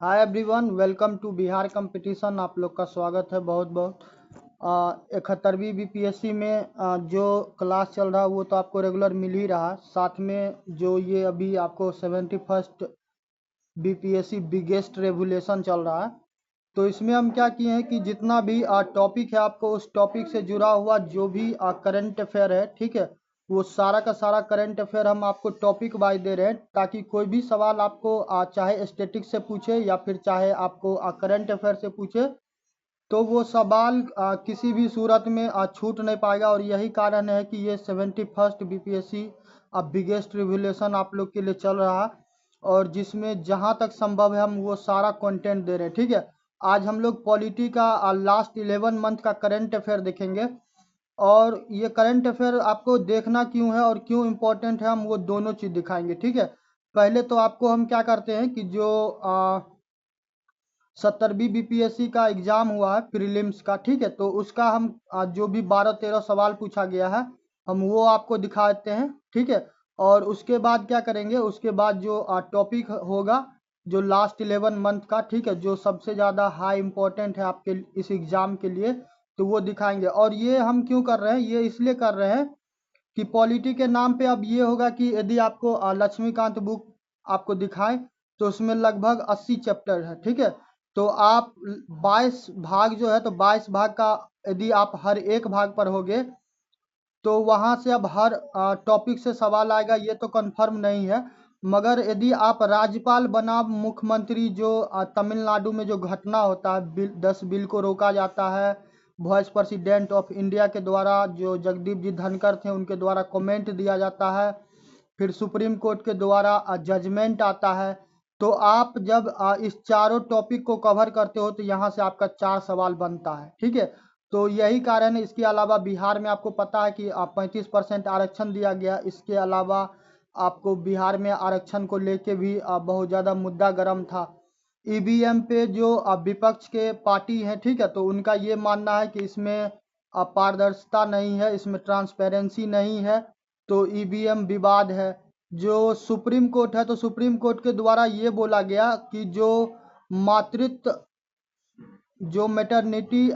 Hi everyone, welcome to Bihar competition. आप लोग का स्वागत है बहुत बहुत। 71वीं बीपीएससी में जो क्लास चल रहा है वो तो आपको रेगुलर मिल ही रहा। साथ में जो ये अभी आपको 71st बीपीएससी बिगेस्ट रेवुलेशन चल रहा है, तो इसमें हम क्या किए हैं कि जितना भी टॉपिक है आपको उस टॉपिक से जुड़ा हुआ जो भी करंट अफेयर है, ठीक है, वो सारा का सारा करंट अफेयर हम आपको टॉपिक वाइज दे रहे हैं, ताकि कोई भी सवाल आपको चाहे स्टैटिक्स से पूछे या फिर चाहे आपको करंट अफेयर से पूछे, तो वो सवाल किसी भी सूरत में छूट नहीं पाएगा। और यही कारण है कि ये 71st बीपीएससी बिगेस्ट रिवोल्यूशन आप लोग के लिए चल रहा है, और जिसमें जहां तक संभव है हम वो सारा कंटेंट दे रहे हैं। ठीक है, आज हम लोग पॉलिटी का लास्ट 11 मंथ का करंट अफेयर देखेंगे, और ये करंट अफेयर आपको देखना क्यों है और क्यों इम्पोर्टेंट है हम वो दोनों चीज़ दिखाएंगे। ठीक है, पहले तो आपको हम क्या करते हैं कि जो 70वीं बीपीएससी का एग्जाम हुआ है प्रीलिम्स का, ठीक है, तो उसका हम जो भी 12-13 सवाल पूछा गया है हम वो आपको दिखाते हैं। ठीक है, और उसके बाद क्या करेंगे, उसके बाद जो टॉपिक होगा जो लास्ट 11 मंथ का, ठीक है, जो सबसे ज़्यादा हाई इम्पोर्टेंट है आपके इस एग्ज़ाम के लिए, तो वो दिखाएंगे। और ये हम क्यों कर रहे हैं, ये इसलिए कर रहे हैं कि पॉलिटी के नाम पे अब ये होगा कि यदि आपको लक्ष्मीकांत बुक आपको दिखाएं तो उसमें लगभग 80 चैप्टर है। ठीक है, तो आप 22 भाग जो है, तो 22 भाग का यदि आप हर एक भाग पर होगे तो वहां से अब हर टॉपिक से सवाल आएगा, ये तो कंफर्म नहीं है। मगर यदि आप राज्यपाल बनाम मुख्यमंत्री, जो तमिलनाडु में जो घटना होता है, 10 बिल को रोका जाता है, वाइस प्रेसिडेंट ऑफ इंडिया के द्वारा जो जगदीप जी धनखड़ थे उनके द्वारा कमेंट दिया जाता है, फिर सुप्रीम कोर्ट के द्वारा जजमेंट आता है, तो आप जब इस चारों टॉपिक को कवर करते हो तो यहाँ से आपका 4 सवाल बनता है। ठीक है, तो यही कारण है। इसके अलावा बिहार में आपको पता है कि 35% आरक्षण दिया गया। इसके अलावा आपको बिहार में आरक्षण को लेके भी बहुत ज़्यादा मुद्दा गर्म था। ईवीएम पे जो विपक्ष के पार्टी हैं, ठीक है, तो उनका ये मानना है कि इसमें पारदर्शिता नहीं है, इसमें ट्रांसपेरेंसी नहीं है, तो ईवीएम विवाद है। जो सुप्रीम कोर्ट है, तो सुप्रीम कोर्ट के द्वारा ये बोला गया कि जो मातृत्व, जो मैटरनिटी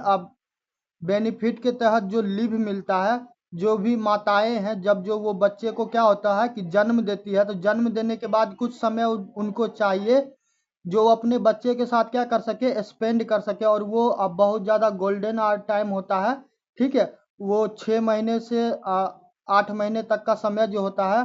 बेनिफिट के तहत जो लीव मिलता है, जो भी माताएं हैं जब जो वो बच्चे को क्या होता है कि जन्म देती है, तो जन्म देने के बाद कुछ समय उनको चाहिए जो वो अपने बच्चे के साथ क्या कर सके, स्पेंड कर सके, और वो अब बहुत ज़्यादा गोल्डन आवर टाइम होता है। ठीक है, वो 6 महीने से 8 महीने तक का समय जो होता है,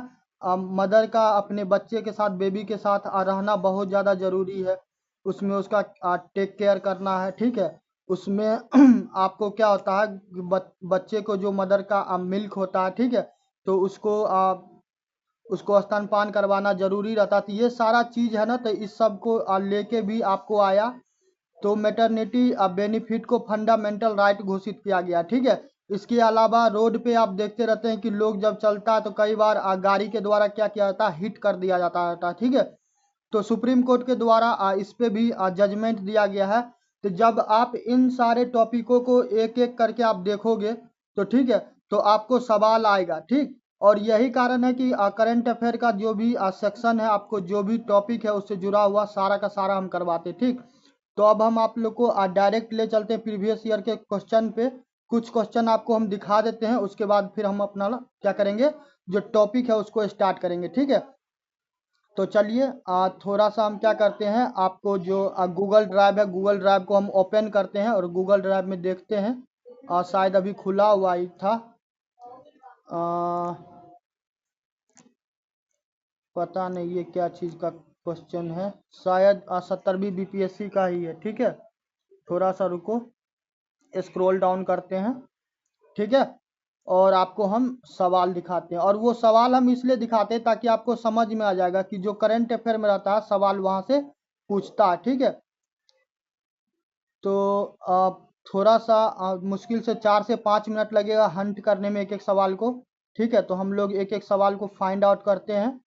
मदर का अपने बच्चे के साथ, बेबी के साथ रहना बहुत ज़्यादा ज़रूरी है। उसमें उसका टेक केयर करना है। ठीक है, उसमें आपको क्या होता है कि बच्चे को जो मदर का मिल्क होता है, ठीक है, तो उसको स्तनपान करवाना जरूरी रहता। तो ये सारा चीज़ है ना, तो इस सब को लेके भी आपको आया, तो मैटरनिटी बेनिफिट को फंडामेंटल राइट घोषित किया गया। ठीक है, इसके अलावा रोड पे आप देखते रहते हैं कि लोग जब चलता है तो कई बार गाड़ी के द्वारा क्या किया जाता है, हिट कर दिया जाता है। ठीक है, तो सुप्रीम कोर्ट के द्वारा इस पे भी जजमेंट दिया गया है। तो जब आप इन सारे टॉपिकों को एक एक करके आप देखोगे तो ठीक है, तो आपको सवाल आएगा। ठीक, और यही कारण है कि करंट अफेयर का जो भी सेक्शन है, आपको जो भी टॉपिक है उससे जुड़ा हुआ सारा का सारा हम करवाते। ठीक, तो अब हम आप लोग को डायरेक्ट ले चलते हैं प्रीवियस ईयर के क्वेश्चन पे। कुछ क्वेश्चन आपको हम दिखा देते हैं, उसके बाद फिर हम अपना क्या करेंगे, जो टॉपिक है उसको स्टार्ट करेंगे। ठीक है, तो चलिए थोड़ा सा हम क्या करते हैं, आपको जो गूगल ड्राइव है, गूगल ड्राइव को हम ओपन करते हैं और गूगल ड्राइव में देखते हैं। शायद अभी खुला हुआ ही था। आ, पता नहीं ये क्या चीज़ का क्वेश्चन है, शायद 70वीं बीपीएससी का ही है। ठीक है, थोड़ा सा रुको, स्क्रॉल डाउन करते हैं। ठीक है, और आपको हम सवाल दिखाते हैं, और वो सवाल हम इसलिए दिखाते हैं ताकि आपको समझ में आ जाएगा कि जो करंट अफेयर में रहता है सवाल वहां से पूछता है। ठीक है, तो थोड़ा सा मुश्किल से 4 से 5 मिनट लगेगा हंट करने में एक एक सवाल को। ठीक है, तो हम लोग एक एक सवाल को फाइंड आउट करते हैं,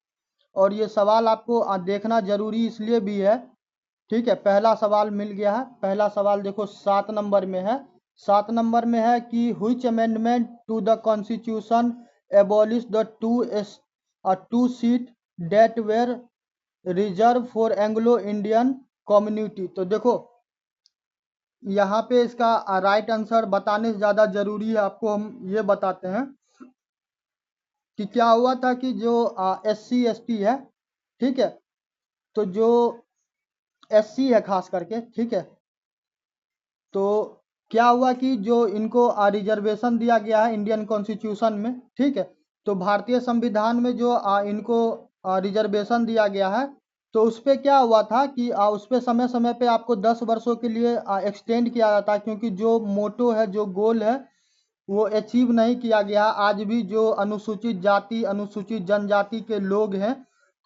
और ये सवाल आपको देखना जरूरी इसलिए भी है। ठीक है, पहला सवाल मिल गया है। पहला सवाल देखो 7 नंबर में है। 7 नंबर में है कि which amendment to the constitution abolish the two seat that were reserved for Anglo Indian community. तो देखो यहाँ पे इसका राइट आंसर बताने से ज़्यादा जरूरी है, आपको हम ये बताते हैं कि क्या हुआ था कि जो SC ST है, ठीक है, तो जो SC है खास करके, ठीक है, तो क्या हुआ कि जो इनको रिजर्वेशन दिया गया है इंडियन कॉन्स्टिट्यूशन में, ठीक है, तो भारतीय संविधान में जो इनको रिजर्वेशन दिया गया है, तो उस पे क्या हुआ था कि उस पे समय समय पे आपको 10 वर्षों के लिए एक्सटेंड किया जाता है, क्योंकि जो मोटो है, जो गोल है, वो अचीव नहीं किया गया। आज भी जो अनुसूचित जाति, अनुसूचित जनजाति के लोग हैं,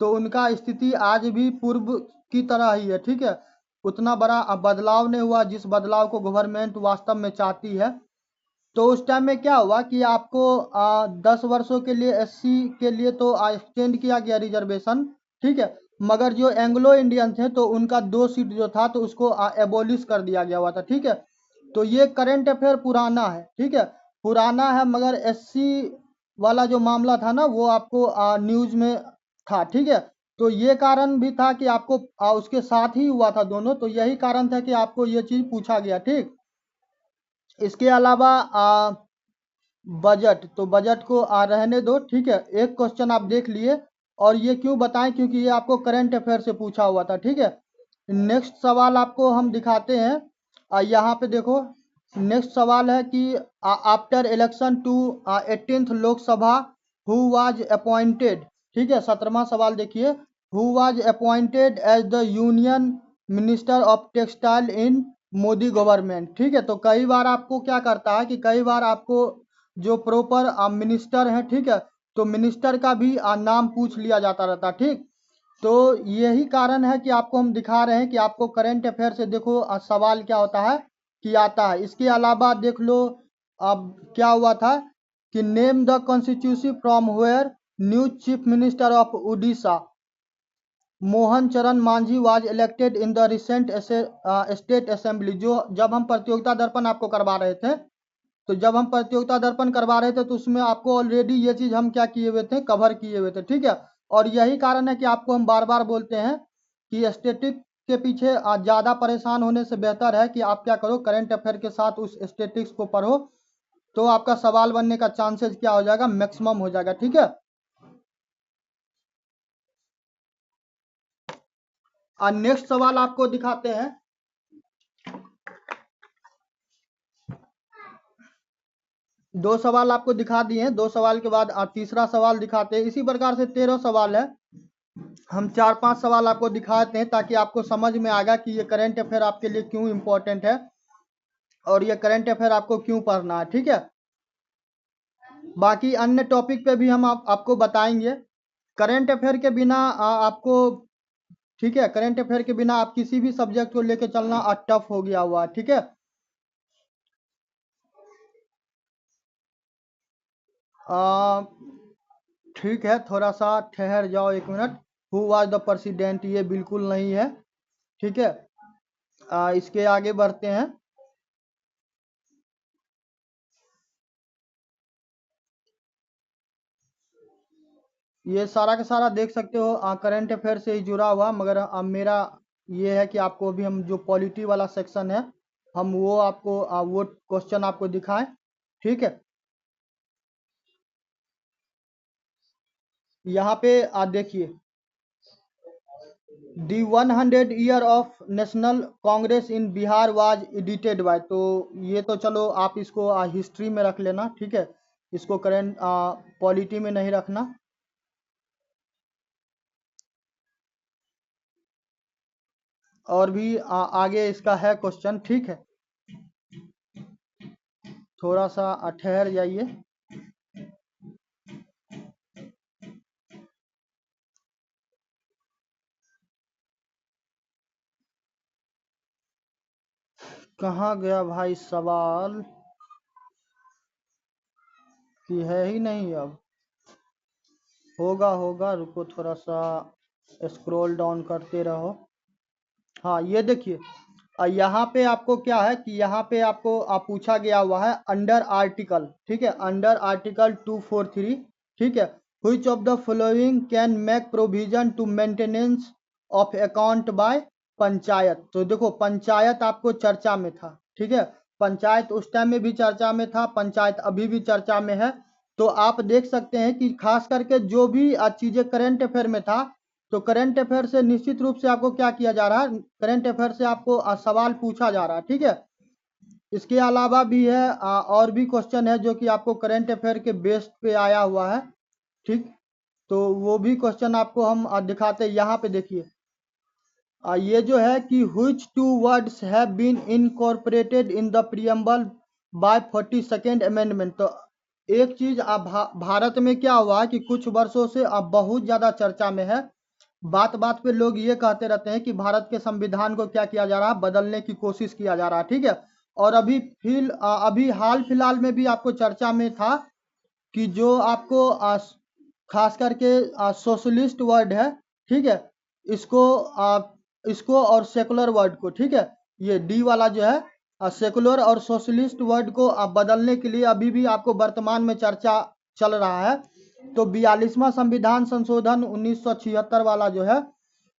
तो उनका स्थिति आज भी पूर्व की तरह ही है, ठीक है, उतना बड़ा बदलाव नहीं हुआ जिस बदलाव को गवर्नमेंट वास्तव में चाहती है। तो उस टाइम में क्या हुआ कि आपको 10 वर्षों के लिए SC के लिए तो एक्सटेंड किया गया रिजर्वेशन, ठीक है, मगर जो एंग्लो इंडियन थे तो उनका 2 सीट जो था तो उसको एबोलिश कर दिया गया हुआ था, ठीक है। तो ये करंट अफेयर पुराना है, ठीक है, पुराना है, मगर SC वाला जो मामला था ना वो आपको न्यूज में था, ठीक है। तो ये कारण भी था कि आपको उसके साथ ही हुआ था दोनों, तो यही कारण था कि आपको ये चीज पूछा गया, ठीक। इसके अलावा बजट, तो बजट को रहने दो, ठीक है, एक क्वेश्चन आप देख लिए, और ये क्यों बताएं, क्योंकि ये आपको करंट अफेयर से पूछा हुआ था, ठीक है। नेक्स्ट सवाल आपको हम दिखाते हैं, यहाँ पे देखो, नेक्स्ट सवाल है कि after election to 18th Lok Sabha who was appointed, ठीक है, 17वां सवाल देखिए, who was appointed as the union minister of textile in Modi government, ठीक है। तो कई बार आपको क्या करता है कि कई बार आपको जो प्रॉपर मिनिस्टर है, ठीक है, तो मिनिस्टर का भी नाम पूछ लिया जाता रहता, ठीक। तो यही कारण है कि आपको हम दिखा रहे हैं कि आपको करंट अफेयर से देखो सवाल क्या होता है कि आता है। इसके अलावा देख लो, अब क्या हुआ था कि name the constitution from where new chief minister of Orissa Mohan Charan Majhi was elected in the recent state assembly. जो जब हम प्रतियोगिता दर्पण आपको करवा रहे थे, तो जब हम प्रतियोगिता दर्पण करवा रहे थे तो उसमें आपको ऑलरेडी ये चीज हम क्या किए हुए थे, कवर किए हुए थे, ठीक है। और यही कारण है कि आपको हम बार बार बोलते हैं कि स्टेटिक के पीछे ज्यादा परेशान होने से बेहतर है कि आप क्या करो, करंट अफेयर के साथ उस स्टेटिक्स को पढ़ो, तो आपका सवाल बनने का चांसेस क्या हो जाएगा, मैक्सिमम हो जाएगा, ठीक है। और नेक्स्ट सवाल आपको दिखाते हैं, दो सवाल आपको दिखा दिए हैं, दो सवाल के बाद आप तीसरा सवाल दिखाते हैं। इसी प्रकार से 13 सवाल है, हम 4-5 सवाल आपको दिखाते हैं ताकि आपको समझ में आएगा कि ये करंट अफेयर आपके लिए क्यों इंपॉर्टेंट है और ये करंट अफेयर आपको क्यों पढ़ना है, ठीक है। बाकी अन्य टॉपिक पे भी हम आपको बताएंगे। करंट अफेयर के बिना आपको, ठीक है, करंट अफेयर के बिना आप किसी भी सब्जेक्ट को लेके चलना टफ हो गया हुआ, ठीक है। ठीक है, थोड़ा सा ठहर जाओ 1 minute. Who was the president, ये बिल्कुल नहीं है, ठीक है। इसके आगे बढ़ते हैं। ये सारा का सारा देख सकते हो करंट अफेयर से ही जुड़ा हुआ, मगर मेरा ये है कि आपको अभी हम जो पॉलिटी वाला सेक्शन है, हम वो आपको वो क्वेश्चन आपको दिखाएं, ठीक है। यहाँ पे देखिए, दी 100 year of national Congress in Bihar was edited by, तो ये तो चलो आप इसको हिस्ट्री में रख लेना, ठीक है, इसको करंट पॉलिटी में नहीं रखना। और भी आगे इसका है क्वेश्चन, ठीक है, थोड़ा सा ठहर जाइए। कहाँ गया भाई सवाल, कि है ही नहीं अब, होगा होगा, रुको थोड़ा सा स्क्रॉल डाउन करते रहो। हाँ, ये देखिए, यहाँ पे आपको क्या है कि यहाँ पे आपको पूछा गया हुआ है अंडर आर्टिकल, ठीक है, अंडर आर्टिकल 243, ठीक है, which of the following can make provision to maintenance of account by panchayat. तो देखो पंचायत आपको चर्चा में था, ठीक है, पंचायत उस टाइम में भी चर्चा में था, पंचायत अभी भी चर्चा में है। तो आप देख सकते हैं कि खास करके जो भी चीजें करंट अफेयर में था, तो करंट अफेयर से निश्चित रूप से आपको क्या किया जा रहा है, करंट अफेयर से आपको सवाल पूछा जा रहा है, ठीक है। इसके अलावा भी है और भी क्वेश्चन है जो कि आपको करंट अफेयर के बेस पे आया हुआ है, ठीक। तो वो भी क्वेश्चन आपको हम दिखाते हैं, यहाँ पे देखिए। ये जो है कि which two words have been incorporated in the preamble by 42nd amendment। तो एक चीज अब भारत में क्या हुआ है कि कुछ वर्षों से अब बहुत ज्यादा चर्चा में है, बात बात पे लोग ये कहते रहते हैं कि भारत के संविधान को क्या किया जा रहा है, बदलने की कोशिश किया जा रहा है, ठीक है। और अभी हाल फिलहाल में भी आपको चर्चा में था कि जो आपको खास करके सोशलिस्ट वर्ड है, ठीक है, इसको इसको और सेकुलर वर्ड को, ठीक है, ये डी वाला जो है सेकुलर और सोशलिस्ट वर्ड को बदलने के लिए अभी भी आपको वर्तमान में चर्चा चल रहा है। तो 42वां संविधान संशोधन 1976 वाला जो है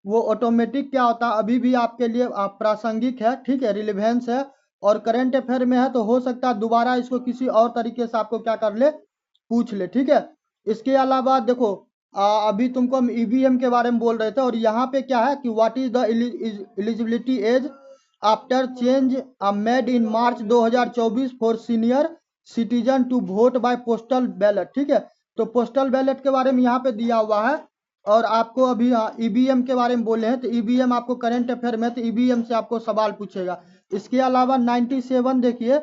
वो ऑटोमेटिक क्या होता है, अभी भी आपके लिए प्रासंगिक है, ठीक है, रिलेवेंस है और करंट अफेयर में है। तो हो सकता है दोबारा इसको किसी और तरीके से आपको क्या कर ले, पूछ ले, ठीक है। इसके अलावा देखो अभी तुमको हम ईवीएम के बारे में बोल रहे थे और यहाँ पे क्या है कि what is the eligibility age after change made in March 2024 for senior citizen to vote by postal ballot, ठीक है। तो पोस्टल बैलेट के बारे में यहाँ पे दिया हुआ है और आपको अभी ईवीएम के बारे में बोले हैं, तो ईवीएम आपको करंट अफेयर में, तो ईवीएम से आपको सवाल पूछेगा। इसके अलावा 97 देखिए,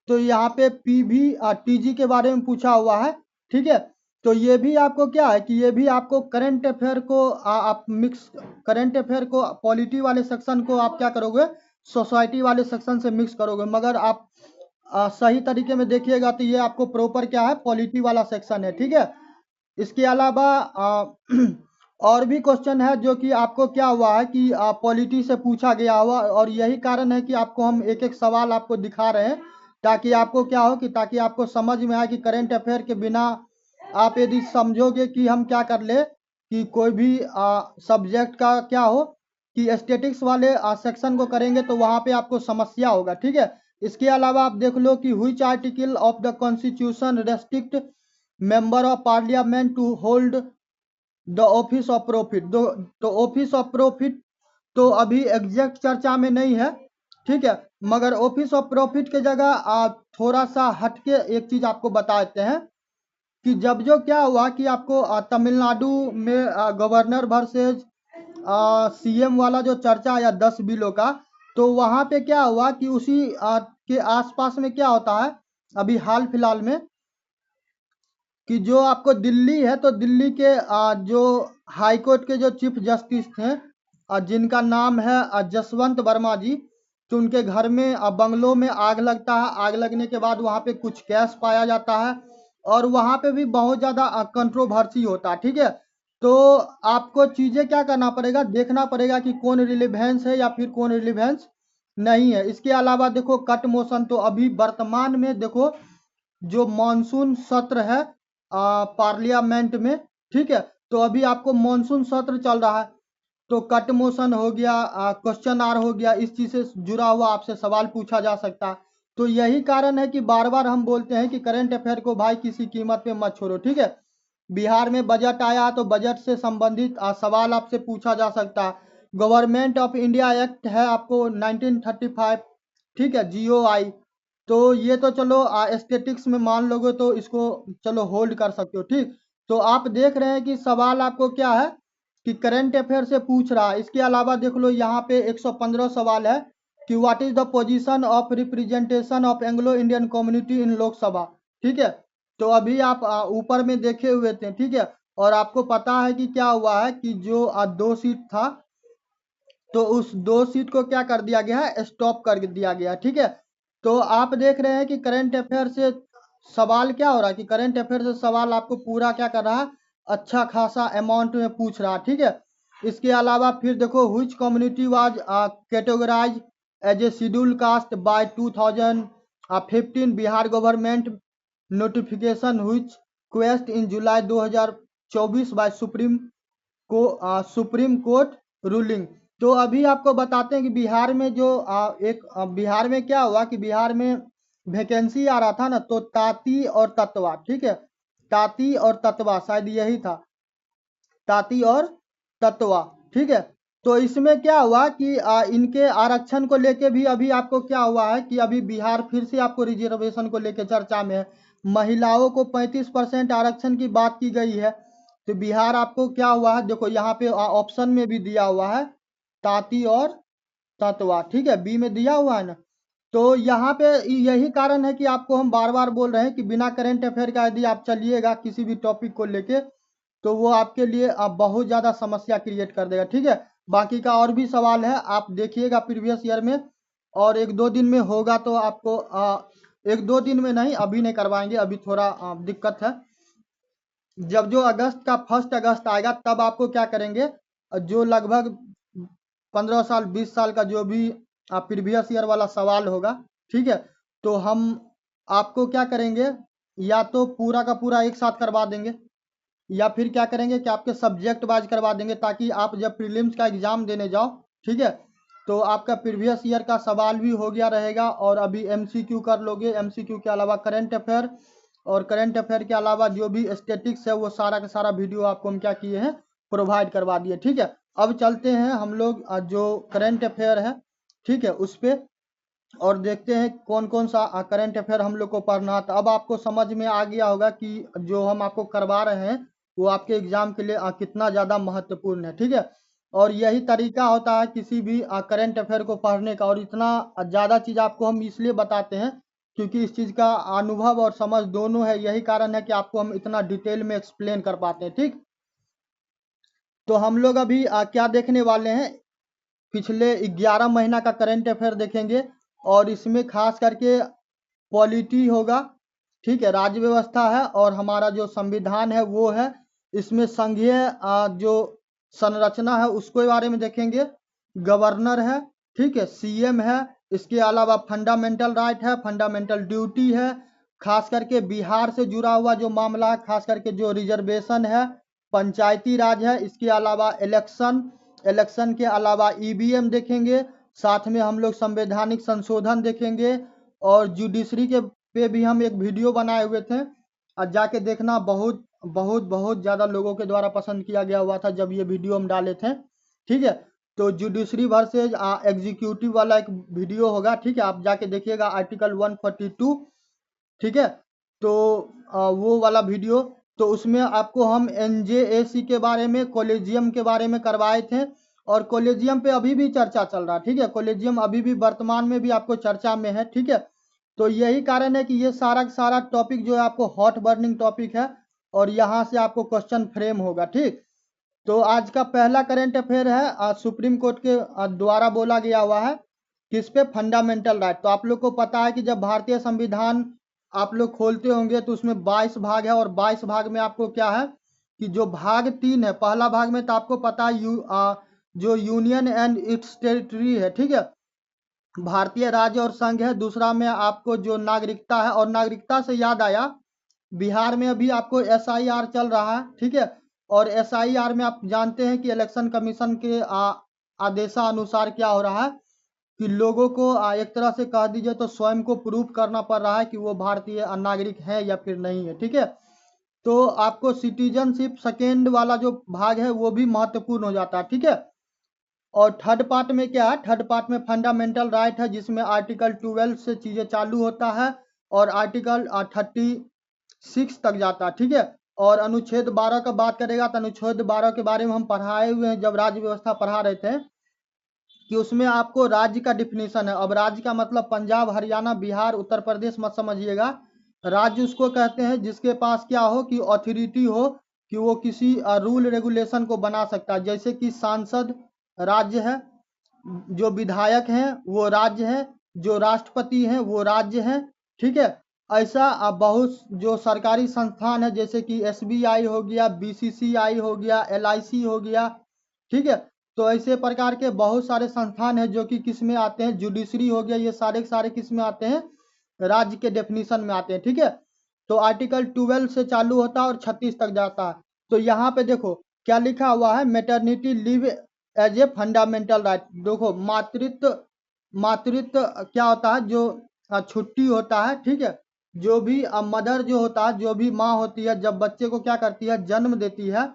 तो यहाँ पे पीवी टीजी के बारे में पूछा हुआ है, ठीक है। तो ये भी आपको क्या है कि ये भी आपको करंट अफेयर को आप मिक्स, करंट अफेयर को पॉलिटी वाले सेक्शन को आप क्या करोगे, सोसाइटी वाले सेक्शन से मिक्स करोगे। मगर आप सही तरीके में देखिएगा तो ये आपको प्रॉपर क्या है, पॉलिटी वाला सेक्शन है, ठीक है। इसके अलावा और भी क्वेश्चन है जो कि आपको क्या हुआ है कि पॉलिटी से पूछा गया हुआ, और यही कारण है कि आपको हम एक एक सवाल आपको दिखा रहे हैं ताकि आपको क्या हो कि ताकि आपको समझ में आए कि करंट अफेयर के बिना आप यदि समझोगे कि हम क्या कर ले कि कोई भी सब्जेक्ट का क्या हो कि स्टेटिक्स वाले सेक्शन को करेंगे तो वहां पे आपको समस्या होगा, ठीक है। इसके अलावा आप देख लो कि which article of the constitution restrict member of parliament to hold the office of profit. तो ऑफिस ऑफ प्रॉफिट तो अभी एग्जैक्ट चर्चा में नहीं है, ठीक है, मगर ऑफिस ऑफ प्रॉफिट के जगह थोड़ा सा हटके एक चीज आपको बता देते हैं कि जब जो क्या हुआ कि आपको तमिलनाडु में गवर्नर वर्सेज सीएम वाला जो चर्चा आया 10 बिलों का, तो वहां पे क्या हुआ कि उसी के आसपास में क्या होता है अभी हाल फिलहाल में कि जो आपको दिल्ली है, तो दिल्ली के जो हाई कोर्ट के जो चीफ जस्टिस थे जिनका नाम है जसवंत वर्मा जी, तो उनके घर में बंगलों में आग लगता है। आग लगने के बाद वहां पे कुछ कैश पाया जाता है और वहां पे भी बहुत ज्यादा कंट्रोवर्सी होता है, ठीक है। तो आपको चीजें क्या करना पड़ेगा, देखना पड़ेगा कि कौन रिलीवेंस है या फिर कौन रिलीवेंस नहीं है। इसके अलावा देखो कट मोशन, तो अभी वर्तमान में देखो जो मानसून सत्र है पार्लियामेंट में, ठीक है, तो अभी आपको मानसून सत्र चल रहा है, तो कट मोशन हो गया, क्वेश्चन आर हो गया, इस चीज से जुड़ा हुआ आपसे सवाल पूछा जा सकता है। तो यही कारण है कि बार बार हम बोलते हैं कि करंट अफेयर को भाई किसी कीमत पे मत छोड़ो, ठीक है। बिहार में बजट आया तो बजट से संबंधित सवाल आपसे पूछा जा सकता है। गवर्नमेंट ऑफ इंडिया एक्ट है आपको 1935, ठीक है, जीओआई। तो ये तो चलो एस्थेटिक्स में मान लोगे तो इसको चलो होल्ड कर सकते हो, ठीक। तो आप देख रहे हैं कि सवाल आपको क्या है कि करंट अफेयर से पूछ रहा है। इसके अलावा देख लो यहाँ पे 115 सवाल है कि what is the position of representation of Anglo Indian community in Lok Sabha, ठीक है। तो अभी आप ऊपर में देखे हुए थे, ठीक है, और आपको पता है कि क्या हुआ है कि जो 2 सीट था तो उस 2 सीट को क्या कर दिया गया है, स्टॉप कर दिया गया, ठीक है। तो आप देख रहे हैं कि करंट अफेयर से सवाल क्या हो रहा है कि करंट अफेयर से सवाल आपको पूरा क्या कर रहा है, अच्छा खासा अमाउंट में पूछ रहा है, ठीक है। इसके अलावा फिर देखो which community was categorize as a schedule caste by 2015 Bihar government notification which quashed in July 2024 by supreme court ruling. तो अभी आपको बताते हैं कि बिहार में जो बिहार में क्या हुआ कि बिहार में वैकेंसी आ रहा था ना, तो तांती और ततवा, ठीक है, तांती और ततवा शायद यही था, तांती और ततवा, ठीक है। तो इसमें क्या हुआ कि इनके आरक्षण को लेके भी अभी आपको क्या हुआ है कि अभी बिहार फिर से आपको रिजर्वेशन को लेके चर्चा में है। महिलाओं को 35% आरक्षण की बात की गई है। तो बिहार आपको क्या हुआ है, देखो यहाँ पे ऑप्शन में भी दिया हुआ है तांती और ततवा, ठीक है, बी में दिया हुआ है ना। तो यहाँ पे यही कारण है कि आपको हम बार बार बोल रहे हैं कि बिना करंट अफेयर का यदि आप चलिएगा किसी भी टॉपिक को लेके, तो वो आपके लिए बहुत ज़्यादा समस्या क्रिएट कर देगा, ठीक है। बाकी का और भी सवाल है, आप देखिएगा प्रीवियस ईयर में, और एक दो दिन में होगा तो आपको एक दो दिन में नहीं, अभी नहीं करवाएंगे, अभी थोड़ा दिक्कत है। जब जो अगस्त का 1 अगस्त आएगा तब आपको क्या करेंगे, जो लगभग 15 साल 20 साल का जो भी प्रीवियस ईयर वाला सवाल होगा, ठीक है, तो हम आपको क्या करेंगे, या तो पूरा का पूरा एक साथ करवा देंगे, या फिर क्या करेंगे कि आपके सब्जेक्ट वाइज करवा देंगे, ताकि आप जब प्रीलिम्स का एग्जाम देने जाओ, ठीक है, तो आपका प्रीवियस ईयर का सवाल भी हो गया रहेगा, और अभी एमसीक्यू कर लोगे, एमसीक्यू के अलावा करंट अफेयर, और करंट अफेयर के अलावा जो भी स्टेटिक्स है वो सारा का सारा वीडियो आपको हम क्या किए हैं, प्रोवाइड करवा दिए, ठीक है। अब चलते हैं हम लोग जो करंट अफेयर है, ठीक है, उस पे, और देखते हैं कौन कौन सा करंट अफेयर हम लोग को पढ़ना था। अब आपको समझ में आ गया होगा कि जो हम आपको करवा रहे हैं वो आपके एग्जाम के लिए कितना ज़्यादा महत्वपूर्ण है, ठीक है। और यही तरीका होता है किसी भी करंट अफेयर को पढ़ने का, और इतना ज़्यादा चीज़ आपको हम इसलिए बताते हैं क्योंकि इस चीज़ का अनुभव और समझ दोनों है, यही कारण है कि आपको हम इतना डिटेल में एक्सप्लेन कर पाते हैं, ठीक। तो हम लोग अभी क्या देखने वाले हैं, पिछले 11 महीना का करंट अफेयर देखेंगे, और इसमें खास करके पॉलिटी होगा, ठीक है, राज्य व्यवस्था है, और हमारा जो संविधान है वो है, इसमें संघीय जो संरचना है उसके बारे में देखेंगे, गवर्नर है, ठीक है, सीएम है, इसके अलावा फंडामेंटल राइट है, फंडामेंटल ड्यूटी है, खास करके बिहार से जुड़ा हुआ जो मामला है, खास करके जो रिजर्वेशन है, पंचायती राज है, इसके अलावा इलेक्शन, इलेक्शन के अलावा ईवीएम देखेंगे, साथ में हम लोग संवैधानिक संशोधन देखेंगे, और जुडिशरी के पे भी हम एक वीडियो बनाए हुए थे, और जाके देखना, बहुत बहुत बहुत ज़्यादा लोगों के द्वारा पसंद किया गया हुआ था जब ये वीडियो हम डाले थे, ठीक है। तो जुडिशरी वर्सेज एग्जीक्यूटिव वाला एक वीडियो होगा, ठीक है, आप जाके देखिएगा, आर्टिकल 142, ठीक है। तो वो वाला वीडियो, तो उसमें आपको हम एनजेएसी के बारे में, कॉलेजियम के बारे में करवाए थे, और कॉलेजियम पे अभी भी चर्चा चल रहा है, ठीक है, कॉलेजियम अभी भी वर्तमान में भी आपको चर्चा में है, ठीक है। तो यही कारण है कि ये सारा का सारा टॉपिक जो है आपको हॉट बर्निंग टॉपिक है, और यहाँ से आपको क्वेश्चन फ्रेम होगा, ठीक। तो आज का पहला करंट अफेयर है, सुप्रीम कोर्ट के द्वारा बोला गया हुआ है, किस पे, फंडामेंटल राइट। तो आप लोग को पता है कि जब भारतीय संविधान आप लोग खोलते होंगे तो उसमें 22 भाग है, और 22 भाग में आपको क्या है कि जो भाग 3 है, पहला भाग में तो आपको पता है जो यूनियन एंड इट्स टेरिटरी है, ठीक है, भारतीय राज्य और संघ है। दूसरा में आपको जो नागरिकता है, और नागरिकता से याद आया, बिहार में अभी आपको एसआईआर चल रहा है, ठीक है, और एसआईआर में आप जानते हैं कि इलेक्शन कमीशन के आदेशानुसार क्या हो रहा है कि लोगों को एक तरह से कह दीजिए तो स्वयं को प्रूव करना पड़ रहा है कि वो भारतीय नागरिक है या फिर नहीं है, ठीक है। तो आपको सिटीजनशिप सेकेंड वाला जो भाग है वो भी महत्वपूर्ण हो जाता है, ठीक है। और थर्ड पार्ट में क्या है, थर्ड पार्ट में फंडामेंटल राइट है, जिसमें आर्टिकल 12 से चीज़ें चालू होता है, और आर्टिकल 36 तक जाता है, ठीक है। और अनुच्छेद 12 का बात करेगा तो अनुच्छेद 12 के बारे में हम पढ़ाए हुए हैं जब राज्य व्यवस्था पढ़ा रहे थे, कि उसमें आपको राज्य का डिफिनीशन है। अब राज्य का मतलब पंजाब, हरियाणा, बिहार, उत्तर प्रदेश मत समझिएगा। राज्य उसको कहते हैं जिसके पास क्या हो कि अथॉरिटी हो, कि वो किसी रूल रेगुलेशन को बना सकता है, जैसे कि सांसद राज्य है, जो विधायक हैं वो राज्य है, जो राष्ट्रपति हैं वो राज्य हैं, ठीक है। ऐसा बहुत जो सरकारी संस्थान है, जैसे कि एसबीआई हो गया, बीसीसीआई हो गया, एलआईसी हो गया, ठीक है। तो ऐसे प्रकार के बहुत सारे संस्थान हैं जो कि किस में आते हैं, जुडिशरी हो गया, ये सारे के सारे किस में आते हैं, राज्य के डेफिनेशन में आते हैं, ठीक है। तो आर्टिकल 12 से चालू होता है और 36 तक जाता है। तो यहाँ पे देखो क्या लिखा हुआ है, maternity leave as a fundamental right. देखो मातृत्व क्या होता है, जो छुट्टी होता है, ठीक है, जो भी मदर जो होता है, जो भी माँ होती है, जब बच्चे को क्या करती है, जन्म देती है,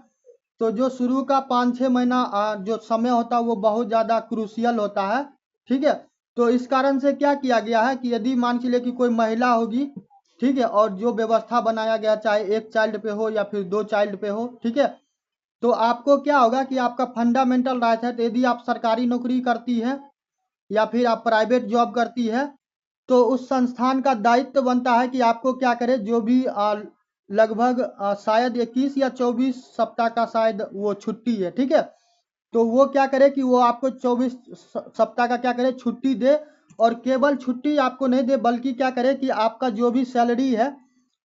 तो जो शुरू का 5-6 महीना जो समय होता है वो बहुत ज़्यादा क्रूशियल होता है, ठीक है। तो इस कारण से क्या किया गया है कि यदि मान के लिए कि कोई महिला होगी, ठीक है, और जो व्यवस्था बनाया गया, चाहे एक चाइल्ड पे हो या फिर 2 चाइल्ड पे हो, ठीक है, तो आपको क्या होगा कि आपका फंडामेंटल राइट है। तो यदि आप सरकारी नौकरी करती है या फिर आप प्राइवेट जॉब करती है, तो उस संस्थान का दायित्व बनता है कि आपको क्या करे, जो भी लगभग शायद 21 या 24 सप्ताह का शायद वो छुट्टी है, ठीक है, तो वो क्या करे कि वो आपको 24 सप्ताह का क्या करे, छुट्टी दे। और केवल छुट्टी आपको नहीं दे, बल्कि क्या करे कि आपका जो भी सैलरी है,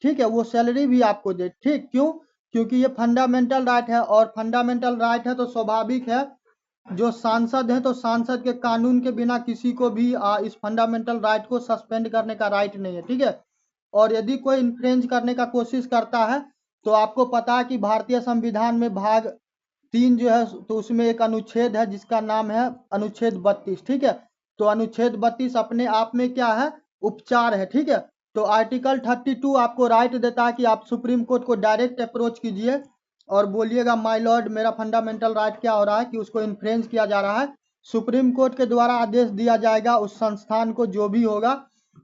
ठीक है, वो सैलरी भी आपको दे। ठीक, क्यों? क्योंकि ये फंडामेंटल राइट है, और फंडामेंटल राइट है तो स्वाभाविक है, जो सांसद है, तो सांसद के कानून के बिना किसी को भी इस फंडामेंटल राइट को सस्पेंड करने का राइट नहीं है, ठीक है। और यदि कोई इन्फ्रेंच करने का कोशिश करता है, तो आपको पता है कि भारतीय संविधान में भाग 3 जो है, तो उसमें एक अनुच्छेद है जिसका नाम है अनुच्छेद 32, ठीक है। तो अनुच्छेद 32 अपने आप में क्या है, उपचार है, ठीक है। तो आर्टिकल 32 आपको राइट देता है कि आप सुप्रीम कोर्ट को डायरेक्ट अप्रोच कीजिए और बोलिएगा, माय लॉर्ड, मेरा फंडामेंटल राइट क्या हो रहा है कि उसको इन्फ्रेंच किया जा रहा है। सुप्रीम कोर्ट के द्वारा आदेश दिया जाएगा उस संस्थान को, जो भी होगा,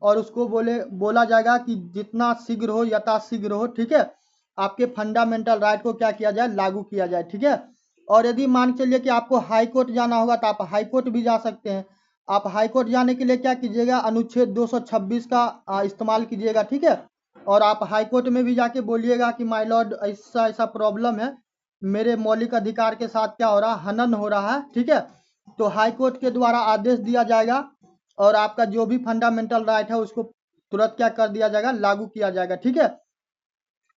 और उसको बोला जाएगा कि जितना शीघ्र हो, यथाशीघ्र हो, ठीक है, आपके फंडामेंटल राइट को क्या किया जाए, लागू किया जाए, ठीक है। और यदि मान के चलिए कि आपको हाई कोर्ट जाना होगा, तो आप हाई कोर्ट भी जा सकते हैं। आप हाई कोर्ट जाने के लिए क्या कीजिएगा, अनुच्छेद 226 का इस्तेमाल कीजिएगा, ठीक है। और आप हाई कोर्ट में भी जाके बोलिएगा कि माय लॉर्ड, ऐसा ऐसा प्रॉब्लम है, मेरे मौलिक अधिकार के साथ क्या हो रहा है, हनन हो रहा है, ठीक है। तो हाई कोर्ट के द्वारा आदेश दिया जाएगा, और आपका जो भी फंडामेंटल राइट है उसको तुरंत क्या कर दिया जाएगा, लागू किया जाएगा, ठीक है।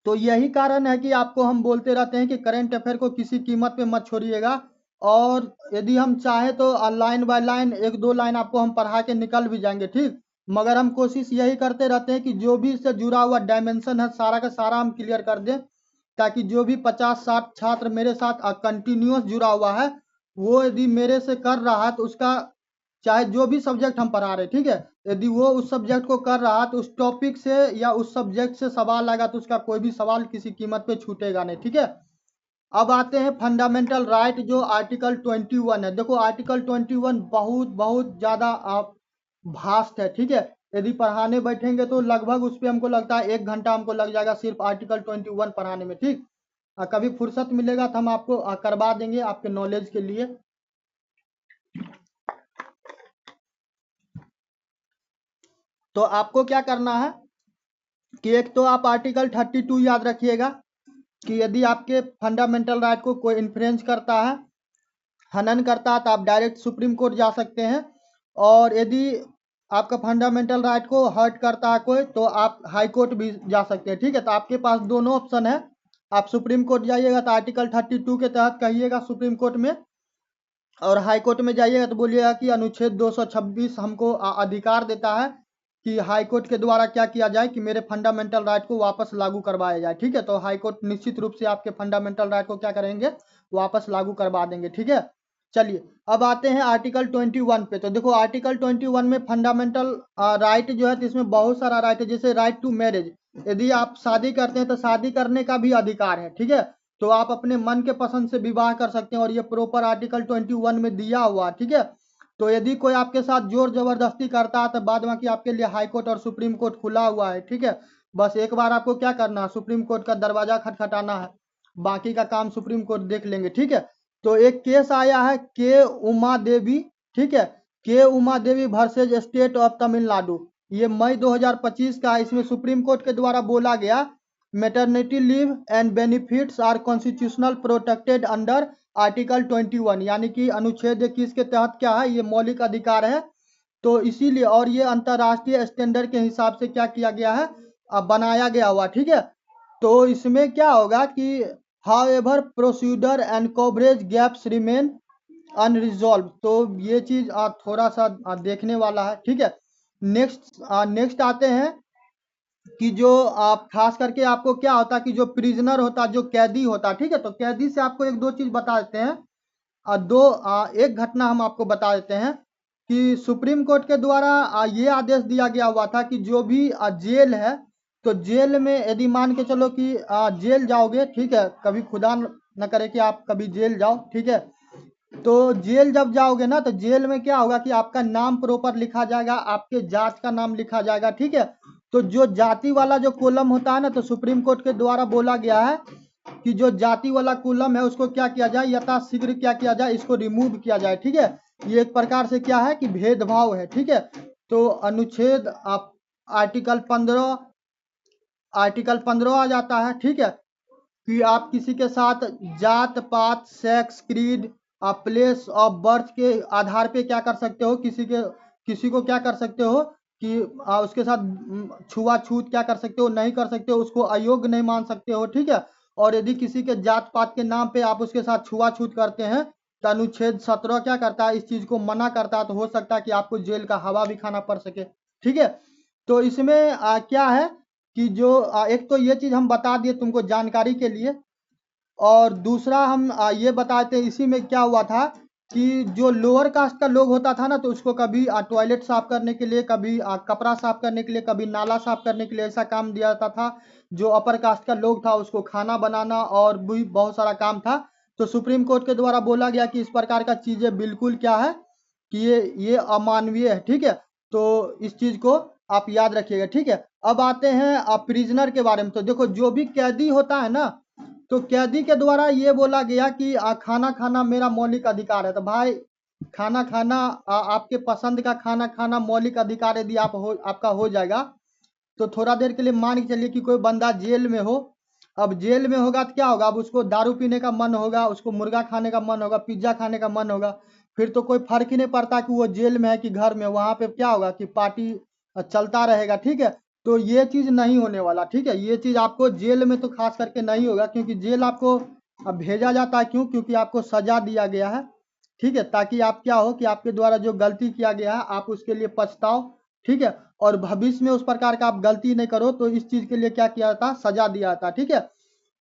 तो यही कारण है कि आपको हम बोलते रहते हैं कि करंट अफेयर को किसी कीमत पे मत छोड़िएगा। और यदि हम चाहें तो लाइन बाय लाइन 1-2 लाइन आपको हम पढ़ा के निकल भी जाएंगे, ठीक। मगर हम कोशिश यही करते रहते हैं कि जो भी इससे जुड़ा हुआ डायमेंशन है, सारा का सारा हम क्लियर कर दें, ताकि जो भी 50-60 छात्र मेरे साथ कंटिन्यूस जुड़ा हुआ है, वो यदि मेरे से कर रहा है, तो उसका चाहे जो भी सब्जेक्ट हम पढ़ा रहे, ठीक है, यदि वो उस सब्जेक्ट को कर रहा, तो उस टॉपिक से या उस सब्जेक्ट से सवाल आएगा, तो उसका कोई भी सवाल किसी कीमत पे छूटेगा नहीं, ठीक है। अब आते हैं फंडामेंटल राइट, जो आर्टिकल 21 है। देखो आर्टिकल 21 बहुत बहुत ज़्यादा भास्ट है, ठीक है। यदि पढ़ाने बैठेंगे तो लगभग उस पर हमको लगता है 1 घंटा हमको लग जाएगा सिर्फ आर्टिकल 21 पढ़ाने में, ठीक। कभी फुर्सत मिलेगा तो हम आपको करवा देंगे आपके नॉलेज के लिए। तो आपको क्या करना है कि एक तो आप आर्टिकल 32 याद रखिएगा कि यदि आपके फंडामेंटल राइट को कोई इन्फ्रेंच करता है, हनन करता है, तो आप डायरेक्ट सुप्रीम कोर्ट जा सकते हैं। और यदि आपका फंडामेंटल राइट को हर्ट करता है कोई, तो आप हाई कोर्ट भी जा सकते हैं, ठीक है। तो आपके पास दोनों ऑप्शन है। आप सुप्रीम कोर्ट जाइएगा तो आर्टिकल 32 के तहत कहिएगा सुप्रीम कोर्ट में, और हाई कोर्ट में जाइएगा तो बोलिएगा कि अनुच्छेद 226 हमको अधिकार देता है कि हाई कोर्ट के द्वारा क्या किया जाए कि मेरे फंडामेंटल राइट को वापस लागू करवाया जाए, ठीक है। तो हाई कोर्ट निश्चित रूप से आपके फंडामेंटल राइट को क्या करेंगे, वापस लागू करवा देंगे, ठीक है। चलिए अब आते हैं आर्टिकल 21 पे। तो देखो आर्टिकल 21 में फंडामेंटल राइट जो है, तो इसमें बहुत सारा राइट है, जैसे राइट टू मैरिज। यदि आप शादी करते हैं तो शादी करने का भी अधिकार है, ठीक है। तो आप अपने मन के पसंद से विवाह कर सकते हैं, और ये प्रॉपर आर्टिकल 21 में दिया हुआ, ठीक है। तो यदि कोई आपके साथ जोर जबरदस्ती करता है, तो बाद बाकी आपके लिए हाई कोर्ट और सुप्रीम कोर्ट खुला हुआ है, ठीक है। बस एक बार आपको क्या करना है, सुप्रीम कोर्ट का दरवाजा खटखटाना है, बाकी का काम सुप्रीम कोर्ट देख लेंगे, ठीक है। तो एक केस आया है के उमा देवी, ठीक है, के Uma Devi versus state of Tamil Nadu. ये मई 2025 का है। इसमें सुप्रीम कोर्ट के द्वारा बोला गया, maternity leave and benefits are constitutional protected under article 21, यानी कि अनुच्छेद 21 के तहत क्या है, ये मौलिक अधिकार है। तो इसीलिए, और ये अंतर्राष्ट्रीय स्टैंडर्ड के हिसाब से क्या किया गया है, बनाया गया हुआ, ठीक है। तो इसमें क्या होगा कि however procedure and coverage gaps remain unresolved. तो ये चीज थोड़ा सा देखने वाला है, ठीक है। नेक्स्ट आते हैं कि जो आप खास करके आपको क्या होता है कि जो प्रिजनर होता, जो कैदी होता, ठीक है। तो कैदी से आपको 1-2 चीज बता देते हैं एक घटना हम आपको बता देते हैं कि सुप्रीम कोर्ट के द्वारा ये आदेश दिया गया हुआ था कि जो भी जेल है, तो जेल में यदि मान के चलो कि जेल जाओगे, ठीक है, कभी खुदा न करे कि आप कभी जेल जाओ, ठीक है, तो जेल जब जाओगे ना, तो जेल में क्या होगा कि आपका नाम प्रॉपर लिखा जाएगा, आपके जात का नाम लिखा जाएगा, ठीक है। तो जो जाति वाला जो कॉलम होता है ना, तो सुप्रीम कोर्ट के द्वारा बोला गया है कि जो जाति वाला कॉलम है उसको क्या किया जाए, यथाशीघ्र क्या किया जाए, इसको रिमूव किया जाए, ठीक है। ये एक प्रकार से क्या है कि भेदभाव है, ठीक है। तो अनुच्छेद आर्टिकल 15 आ जाता है, ठीक है, कि आप किसी के साथ जात पात sex creed place of birth के आधार पे क्या कर सकते हो, किसी को क्या कर सकते हो कि उसके साथ छुआछूत क्या कर सकते हो, नहीं कर सकते हो, उसको अयोग्य नहीं मान सकते हो, ठीक है। और यदि किसी के जात पात के नाम पे आप उसके साथ छुआछूत करते हैं, तो अनुच्छेद 17 क्या करता है, इस चीज को मना करता है। तो हो सकता है कि आपको जेल का हवा भी खाना पड़ सके, ठीक है। तो इसमें क्या है कि जो एक तो ये चीज हम बता दिए तुमको जानकारी के लिए, और दूसरा हम ये बताते हैं इसी में क्या हुआ था कि जो लोअर कास्ट का लोग होता था ना, तो उसको कभी टॉयलेट साफ करने के लिए, कभी कपड़ा साफ करने के लिए, कभी नाला साफ करने के लिए ऐसा काम दिया जाता था। जो अपर कास्ट का लोग था उसको खाना बनाना और भी बहुत सारा काम था। तो सुप्रीम कोर्ट के द्वारा बोला गया कि इस प्रकार का चीजें बिल्कुल क्या है कि ये अमानवीय है, ठीक है। तो इस चीज को आप याद रखिएगा, ठीक है। अब आते हैं प्रिजनर के बारे में। तो देखो, जो भी कैदी होता है ना, तो कैदी के द्वारा ये बोला गया कि खाना खाना मेरा मौलिक अधिकार है। तो भाई खाना खाना आपके पसंद का खाना खाना मौलिक अधिकार यदि आपका हो जाएगा, तो थोड़ा देर के लिए मान के चलिए कि कोई बंदा जेल में हो। अब जेल में होगा तो क्या होगा, अब उसको दारू पीने का मन होगा, उसको मुर्गा खाने का मन होगा, पिज्जा खाने का मन होगा। फिर तो कोई फर्क ही नहीं पड़ता कि वो जेल में है कि घर में, वहां पे क्या होगा कि पार्टी चलता रहेगा, ठीक है। तो ये चीज नहीं होने वाला, ठीक है। ये चीज आपको जेल में तो खास करके नहीं होगा, क्योंकि जेल आपको अब भेजा जाता है, क्यों, क्योंकि आपको सजा दिया गया है, ठीक है, ताकि आप क्या हो कि आपके द्वारा जो गलती किया गया है आप उसके लिए पछताओ, ठीक है, और भविष्य में उस प्रकार का आप गलती नहीं करो। तो इस चीज के लिए क्या किया जाता, सजा दिया जाता, ठीक है।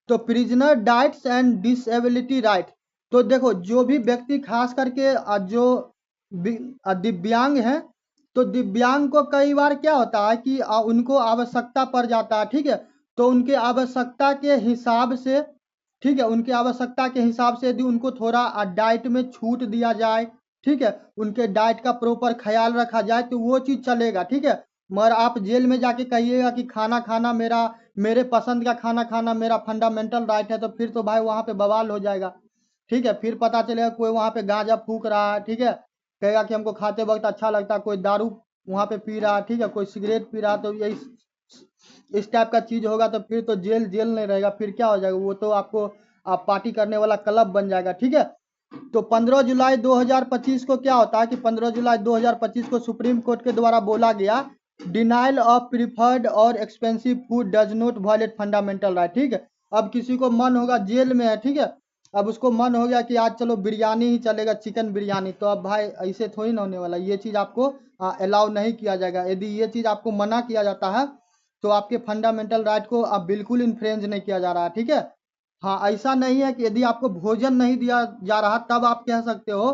तो prisoner rights and disability right. तो देखो, जो भी व्यक्ति खास करके जो दिव्यांग है, तो दिव्यांग को कई बार क्या होता है कि उनको आवश्यकता पड़ जाता है, ठीक है। तो उनके आवश्यकता के हिसाब से, ठीक है, उनकी आवश्यकता के हिसाब से यदि उनको थोड़ा डाइट में छूट दिया जाए, ठीक है, उनके डाइट का प्रॉपर ख्याल रखा जाए, तो वो चीज चलेगा, ठीक है। मगर आप जेल में जाके कहिएगा कि खाना खाना मेरे पसंद का खाना खाना मेरा फंडामेंटल राइट है, तो फिर तो भाई वहां पे बवाल हो जाएगा, ठीक है। फिर पता चलेगा कोई वहां पे गांजा फूक रहा है, ठीक है, कहेगा कि हमको खाते वक्त अच्छा लगता है, कोई दारू वहां पे पी रहा है, ठीक है, कोई सिगरेट पी रहा है। तो यही इस टाइप का चीज होगा, तो फिर तो जेल जेल नहीं रहेगा, फिर क्या हो जाएगा, वो तो आपको आप पार्टी करने वाला क्लब बन जाएगा, ठीक है। तो 15 जुलाई 2025 को क्या होता है कि 15 जुलाई 2025 को सुप्रीम कोर्ट के द्वारा बोला गया, डिनाइल ऑफ प्रिफर्ड और expensive food does not violate fundamental right, ठीक है। अब किसी को मन होगा, जेल में है, ठीक है, अब उसको मन हो गया कि आज चलो बिरयानी ही चलेगा, चिकन बिरयानी, तो अब भाई ऐसे थोड़ी ना होने वाला, ये चीज आपको अलाउ नहीं किया जाएगा। यदि ये चीज आपको मना किया जाता है, तो आपके फंडामेंटल राइट को अब बिल्कुल इन्फ्रेंज नहीं किया जा रहा है, ठीक है। हाँ, ऐसा नहीं है कि यदि आपको भोजन नहीं दिया जा रहा तब आप कह सकते हो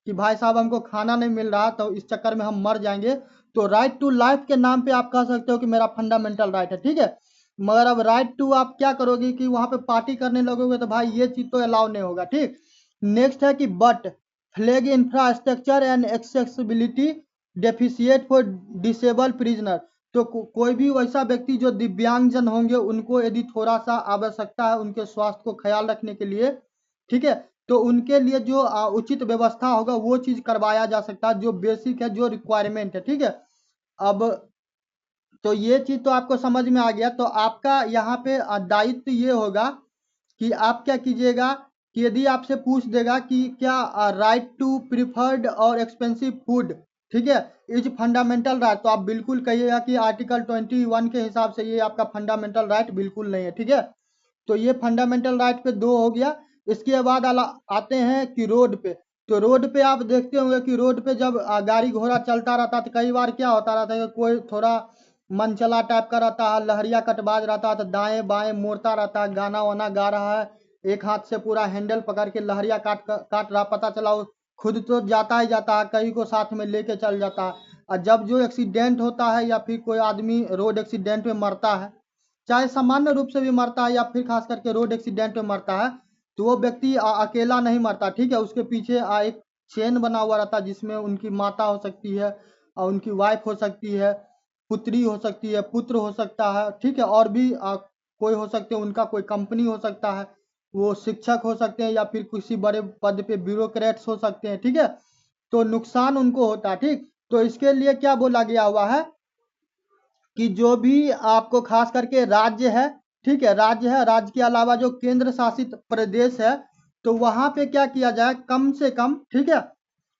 कि भाई साहब हमको खाना नहीं मिल रहा, तो इस चक्कर में हम मर जाएंगे। तो राइट टू लाइफ के नाम पे आप कह सकते हो कि मेरा फंडामेंटल राइट है, ठीक है। मगर अब राइट टू आप क्या करोगे कि वहां पे पार्टी करने लगोगे, तो भाई ये चीज तो अलाउ नहीं होगा, ठीक। नेक्स्ट है कि but flag infrastructure and accessibility deficit for disable prisoner. तो कोई भी वैसा व्यक्ति जो दिव्यांगजन होंगे, उनको यदि थोड़ा सा आवश्यकता है उनके स्वास्थ्य को ख्याल रखने के लिए, ठीक है, तो उनके लिए जो उचित व्यवस्था होगा वो चीज करवाया जा सकता है, जो बेसिक है, जो रिक्वायरमेंट है, ठीक है। अब तो ये चीज तो आपको समझ में आ गया। तो आपका यहाँ पे दायित्व ये होगा कि आप क्या कीजिएगा कि यदि आपसे पूछ देगा कि क्या राइट टू प्रिफर्ड और एक्सपेंसिव फूड, ठीक है, इज फंडामेंटल राइट, तो आप बिल्कुल कहिएगा कि आर्टिकल 21 के हिसाब से ये आपका फंडामेंटल राइट बिल्कुल नहीं है, ठीक है। तो ये फंडामेंटल राइट पे दो हो गया। इसके बाद आते हैं कि रोड पे। तो रोड पे आप देखते होंगे कि रोड पे जब गाड़ी घोड़ा चलता रहता है, तो कई बार क्या होता रहता है कि कोई थोड़ा मनचला टाइप का रहता है, लहरिया कटबाज रहता है, तो दाएं बाएं मोड़ता रहता है, गाना वाना गा रहा है, एक हाथ से पूरा हैंडल पकड़ के लहरिया काट रहा, पता चला वो खुद तो जाता ही जाता है, कहीं को साथ में लेके चल जाता है। और जब जो एक्सीडेंट होता है या फिर कोई आदमी रोड एक्सीडेंट में मरता है, चाहे सामान्य रूप से भी मरता है या फिर खास करके रोड एक्सीडेंट में मरता है, तो वो व्यक्ति अकेला नहीं मरता, ठीक है। उसके पीछे एक चेन बना हुआ रहता है, जिसमें उनकी माता हो सकती है और उनकी वाइफ हो सकती है, पुत्री हो सकती है, पुत्र हो सकता है, ठीक है। और भी कोई हो सकते हैं, उनका कोई कंपनी हो सकता है, वो शिक्षक हो सकते हैं या फिर किसी बड़े पद पे ब्यूरोक्रेट्स हो सकते हैं, ठीक है। तो नुकसान उनको होता है, ठीक। तो इसके लिए क्या बोला गया हुआ है कि जो भी आपको खास करके राज्य है, ठीक है, राज्य है, राज्य के अलावा जो केंद्र शासित प्रदेश है, तो वहां पे क्या किया जाए, कम से कम, ठीक है,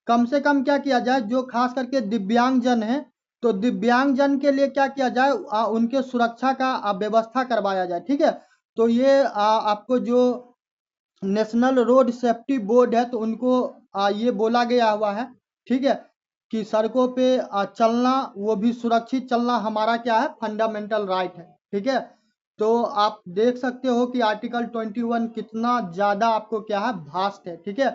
कम से कम क्या किया जाए, जो खास करके दिव्यांग जन है, तो दिव्यांग जन के लिए क्या किया जाए, उनके सुरक्षा का व्यवस्था करवाया जाए, ठीक है। तो ये आपको जो नेशनल रोड सेफ्टी बोर्ड है, तो उनको ये बोला गया हुआ है, ठीक है, कि सड़कों पे चलना, वो भी सुरक्षित चलना हमारा क्या है, फंडामेंटल राइट है, ठीक है। तो आप देख सकते हो कि आर्टिकल 21 कितना ज्यादा आपको क्या है, भास्ट है, ठीक है।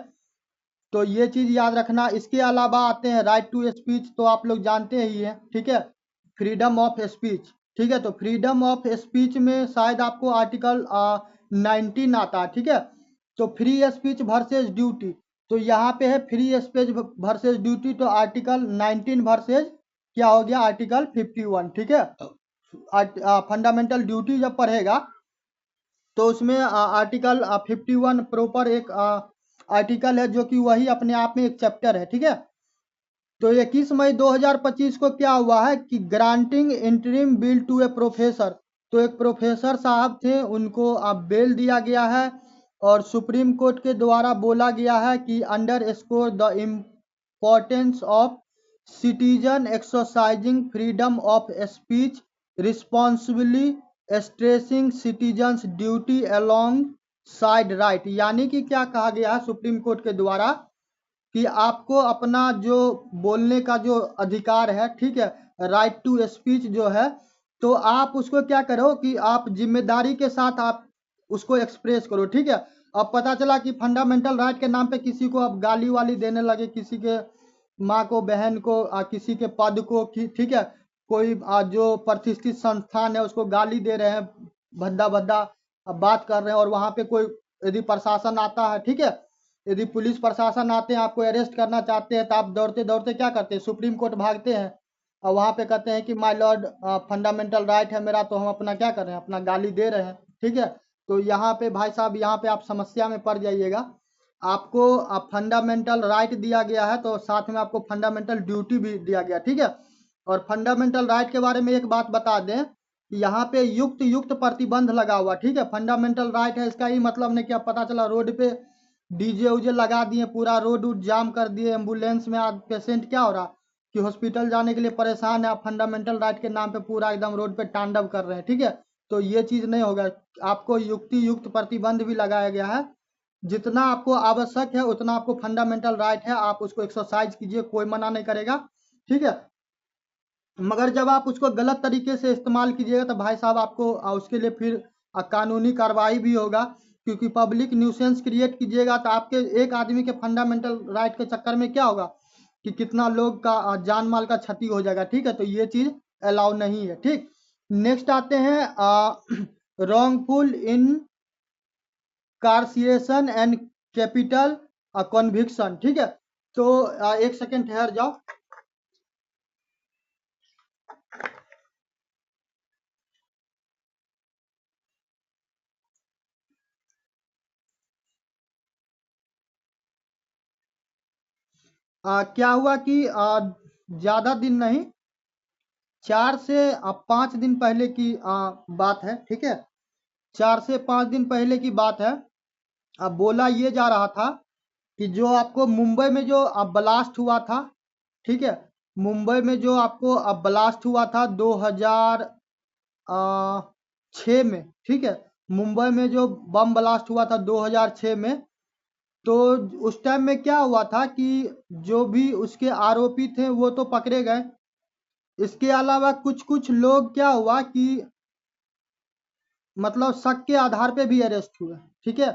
तो ये चीज याद रखना। इसके अलावा आते हैं राइट टू स्पीच, तो आप लोग जानते ही हैं, ठीक है, फ्रीडम ऑफ स्पीच, ठीक है। तो फ्रीडम ऑफ स्पीच में शायद आपको आर्टिकल 19 आता है, ठीक है। तो फ्री स्पीच वर्सेस ड्यूटी, तो यहाँ पे है फ्री स्पीच वर्सेस ड्यूटी, तो आर्टिकल 19 वर्सेस क्या हो गया, आर्टिकल 51, ठीक है। फंडामेंटल ड्यूटी जब पढ़ेगा तो उसमें आर्टिकल 51 प्रॉपर एक आर्टिकल है, जो कि वही अपने आप में एक चैप्टर है, ठीक है। तो 21 मई 2025 को क्या हुआ है कि granting interim bail to a professor, तो एक प्रोफेसर साहब थे, उनको अब बेल दिया गया है, और सुप्रीम कोर्ट के द्वारा बोला गया है कि under score the importance of citizen exercising freedom of speech responsibly, stressing citizens duty along side right. यानी कि क्या कहा गया है सुप्रीम कोर्ट के द्वारा कि आपको अपना जो बोलने का जो अधिकार है, ठीक है, राइट टू स्पीच जो है, तो आप उसको क्या करो कि आप जिम्मेदारी के साथ आप उसको एक्सप्रेस करो, ठीक है। अब पता चला कि फंडामेंटल राइट के नाम पे किसी को अब गाली वाली देने लगे, किसी के माँ को, बहन को, किसी के पद को, ठीक है, कोई जो प्रतिष्ठित संस्थान है उसको गाली दे रहे हैं, भद्दा भद्दा बात कर रहे हैं, और वहां पे कोई यदि प्रशासन आता है, ठीक है, यदि पुलिस प्रशासन आते हैं आपको अरेस्ट करना चाहते हैं, तो आप दौड़ते दौड़ते क्या करते हैं, सुप्रीम कोर्ट भागते हैं, और वहां पे कहते हैं कि माय लॉर्ड फंडामेंटल राइट है मेरा, तो हम अपना क्या कर रहे हैं, अपना गाली दे रहे हैं, ठीक है। तो यहाँ पे भाई साहब, यहाँ पे आप समस्या में पड़ जाइएगा। आपको फंडामेंटल राइट दिया गया है, तो साथ में आपको फंडामेंटल ड्यूटी भी दिया गया, ठीक है। और फंडामेंटल राइट के बारे में एक बात बता दें, यहाँ पे युक्त युक्त प्रतिबंध लगा हुआ, ठीक है। फंडामेंटल राइट है, इसका ही मतलब नहीं कि अब पता चला रोड पे डीजे उजे लगा दिए, पूरा रोड उड जाम कर दिए, एम्बुलेंस में आज पेशेंट क्या हो रहा कि हॉस्पिटल जाने के लिए परेशान है, आप फंडामेंटल राइट के नाम पे पूरा एकदम रोड पे तांडव कर रहे हैं, ठीक है। तो ये चीज नहीं होगा, आपको युक्ति युक्त प्रतिबंध भी लगाया गया है। जितना आपको आवश्यक है उतना आपको फंडामेंटल राइट है, आप उसको एक्सरसाइज कीजिए, कोई मना नहीं करेगा, ठीक है। मगर जब आप उसको गलत तरीके से इस्तेमाल कीजिएगा तो भाई साहब आपको उसके लिए फिर कानूनी कार्रवाई भी होगा, क्योंकि पब्लिक न्यूसेंस क्रिएट कीजिएगा तो आपके एक आदमी के फंडामेंटल राइट के चक्कर में क्या होगा कि कितना लोग का जान माल का क्षति हो जाएगा, ठीक है। तो ये चीज अलाउ नहीं है, ठीक। नेक्स्ट आते हैं रॉन्गफुल इनकार्सिएशन एंड कैपिटल कन्विक्शन, ठीक है। तो एक सेकेंड ठहर जाओ। क्या हुआ कि ज्यादा दिन नहीं, 4 से 5 दिन पहले की बात है, ठीक है। 4 से 5 दिन पहले की बात है। अब बोला ये जा रहा था कि जो आपको मुंबई में जो ब्लास्ट हुआ था, ठीक है, मुंबई में जो आपको ब्लास्ट हुआ था 2006 में, ठीक है, मुंबई में जो बम ब्लास्ट हुआ था 2006 में, तो उस टाइम में क्या हुआ था कि जो भी उसके आरोपी थे वो तो पकड़े गए, इसके अलावा कुछ कुछ लोग क्या हुआ कि मतलब शक के आधार पे भी अरेस्ट हुए, ठीक है।